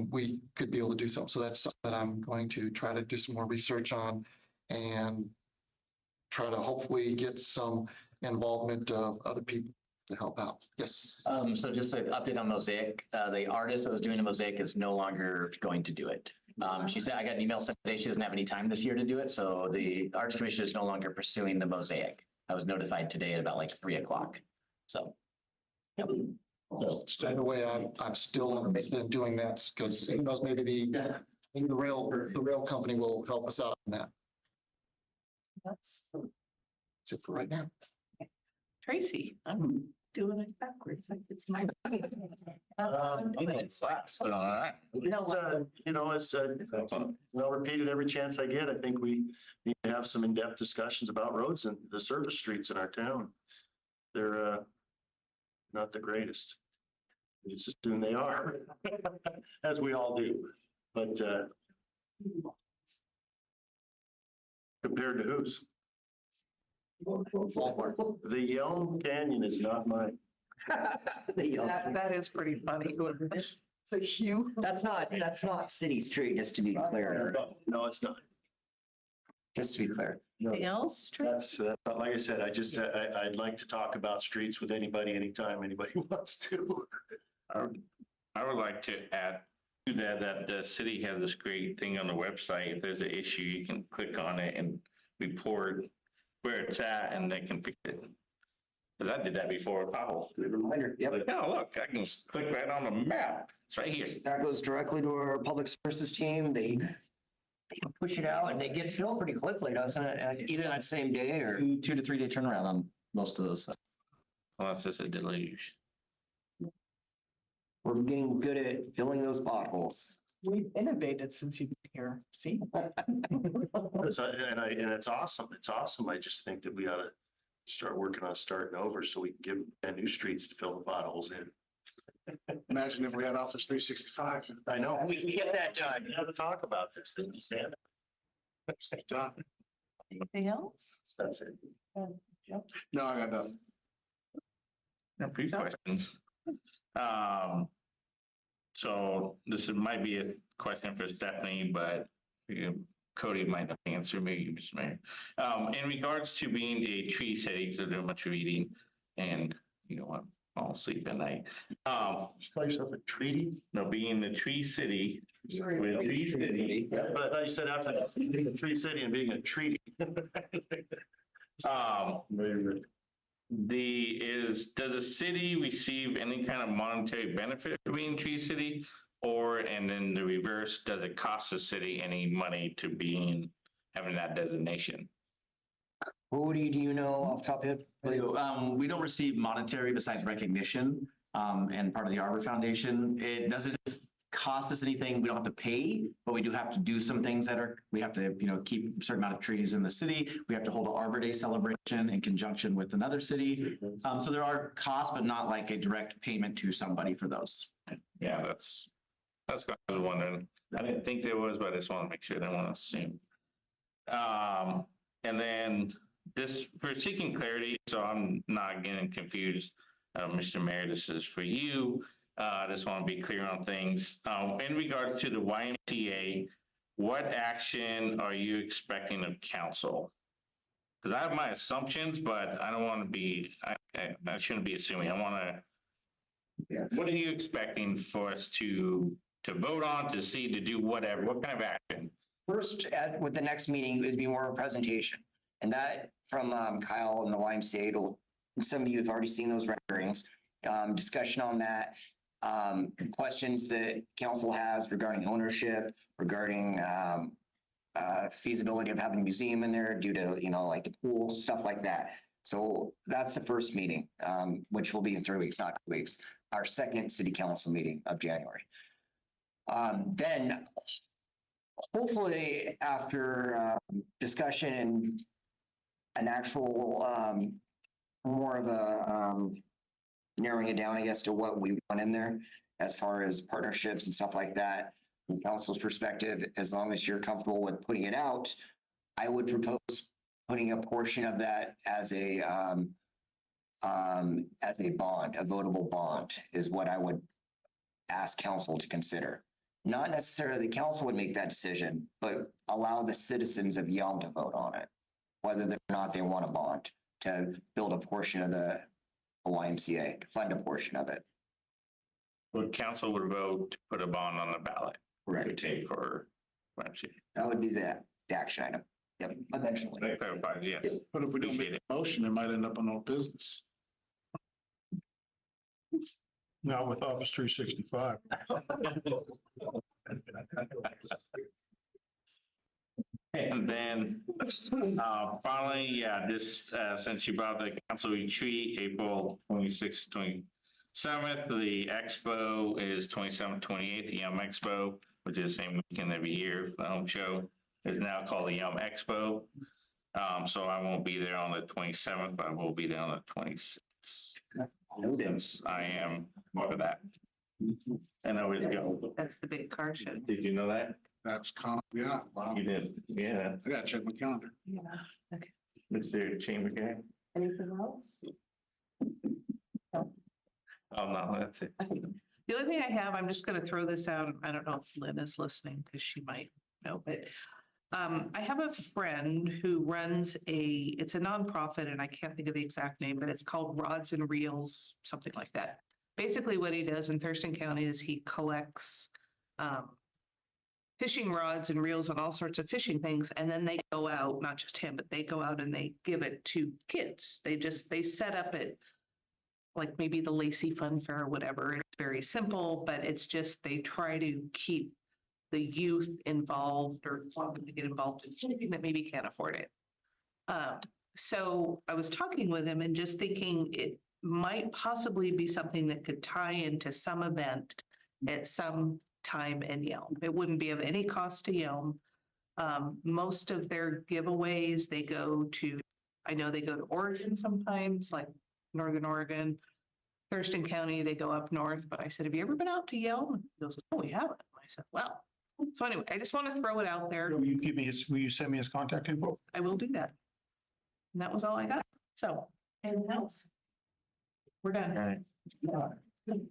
We could be able to do something. So that's something that I'm going to try to do some more research on and try to hopefully get some involvement of other people to help out. Yes. So just an update on Mosaic. The artist that was doing the Mosaic is no longer going to do it. She said, I got an email saying today she doesn't have any time this year to do it. So the Arts Commission is no longer pursuing the Mosaic. I was notified today at about 3:00. So. Yep. So in a way, I'm still interested in doing that because who knows, maybe the rail company will help us out on that. That's That's it for right now. Tracy. doing it backwards, like it's my. So, all right. You know, I'll repeat it every chance I get. I think we need to have some in-depth discussions about roads and the service streets in our town. They're not the greatest. We just assume they are, as we all do. But compared to whose? The Yelm Canyon is not mine. That is pretty funny. It's a huge. That's not city street, just to be clear, No, it's not. just to be clear. Anything else? Trish? That's, like I said, I'd like to talk about streets with anybody, anytime anybody wants to. I would like to add to that the city has this great thing on the website. If there's an issue, you can click on it and report where it's at and they can fix it. Because I did that before with Powell. Good reminder. Yep. Like, oh, look, I can just click right on the map. It's right here. That goes directly to our public services team. They push it out and it gets filled pretty quickly, doesn't it? Either that same day or. 2 to 3 day turnaround on most of those. Well, that's just a deluge. We're getting good at filling those potholes. We've innovated since you've been here. See? And it's awesome. It's awesome. I just think that we ought to start working on starting over so we can give them new streets to fill the potholes in. Imagine if we had Office 365. I know. We can get that done. We have to talk about this thing. Stand. Done. Anything else? That's it. No, I got nothing. A few questions. So this might be a question for Stephanie, but Cody might not answer me, Mr. Mayor. In regards to being a tree city, because I do much reading and you know what, I'll sleep at night. Just call yourself a treaty? No, being the tree city. With tree city. Yeah, but I thought you said after being a tree city and being a treaty. Does a city receive any kind of monetary benefit for being tree city? Or, and then the reverse, does it cost the city any money to having that designation? Cody, do you know off the top of your head? We don't receive monetary besides recognition, and part of the Arbor Foundation. It doesn't cost us anything. We don't have to pay, but we do have to do some things we have to, keep a certain amount of trees in the city. We have to hold an Arbor Day celebration in conjunction with another city. So there are costs, but not like a direct payment to somebody for those. Yeah, that's what I was wondering. I didn't think there was, but I just want to make sure. I don't want to assume. And then this, for seeking clarity, so I'm not getting confused, Mr. Mayor, this is for you. I just want to be clear on things. In regards to the YMCA, what action are you expecting of council? Because I have my assumptions, but I don't want to be, I shouldn't be assuming. I want to, what are you expecting for us to vote on, to see, to do whatever? What kind of action? First, with the next meeting, it would be more of a presentation. And that from Kyle and the YMCA, some of you have already seen those renderings, discussion on that. Questions that council has regarding ownership, regarding feasibility of having a museum in there due to, like the pool, stuff like that. So that's the first meeting, which will be in 3 weeks, not 2 weeks, our second city council meeting of January. Then hopefully after discussion and an actual more of a narrowing it down, I guess, to what we want in there as far as partnerships and stuff like that. From council's perspective, as long as you're comfortable with putting it out, I would propose putting a portion of that as a bond, a votable bond is what I would ask council to consider. Not necessarily the council would make that decision, but allow the citizens of Yelm to vote on it, whether or not they want a bond to build a portion of the YMCA, to fund a portion of it. Would council would vote to put a bond on the ballot? Correct. To take for YMCA? That would be the action item. Yep, eventually. That clarifies, yes. But if we don't make Appreciate a motion, it might end up on our business. Not with Office 365. And then, finally, yeah, this, since you brought the council retreat, April 26th, 27th, the expo is 27th, 28th, the Yelm Expo, which is the same weekend every year. The home show is now called the Yelm Expo. So I won't be there on the 27th, but I will be there on the 26th. Since I am part of that. And I would go. That's the big car show. Did you know that? That's yeah, wow. You did, yeah. I gotta check my calendar. Yeah, okay. Mr. Chamber Guy? Anything else? Oh, no, that's it. The only thing I have, I'm just gonna throw this out. I don't know if Lynn is listening because she might know, but I have a friend who runs it's a nonprofit and I can't think of the exact name, but it's called Rods and Reels, something like that. Basically what he does in Thurston County is he collects fishing rods and reels and all sorts of fishing things. And then they go out, not just him, but they go out and they give it to kids. They set up it like maybe the Lacey Fun Fair or whatever. It's very simple, but it's just, they try to keep the youth involved or want them to get involved in something that maybe can't afford it. So I was talking with him and just thinking it might possibly be something that could tie into some event at some time in Yelm. It wouldn't be of any cost to Yelm. Most of their giveaways, I know they go to Oregon sometimes, like Northern Oregon. Thurston County, they go up north, but I said, have you ever been out to Yelm? He goes, oh, we haven't. I said, well, so anyway, I just want to throw it out there. Will you send me his contact info? I will do that. And that was all I got. So, anything else? We're done. All right.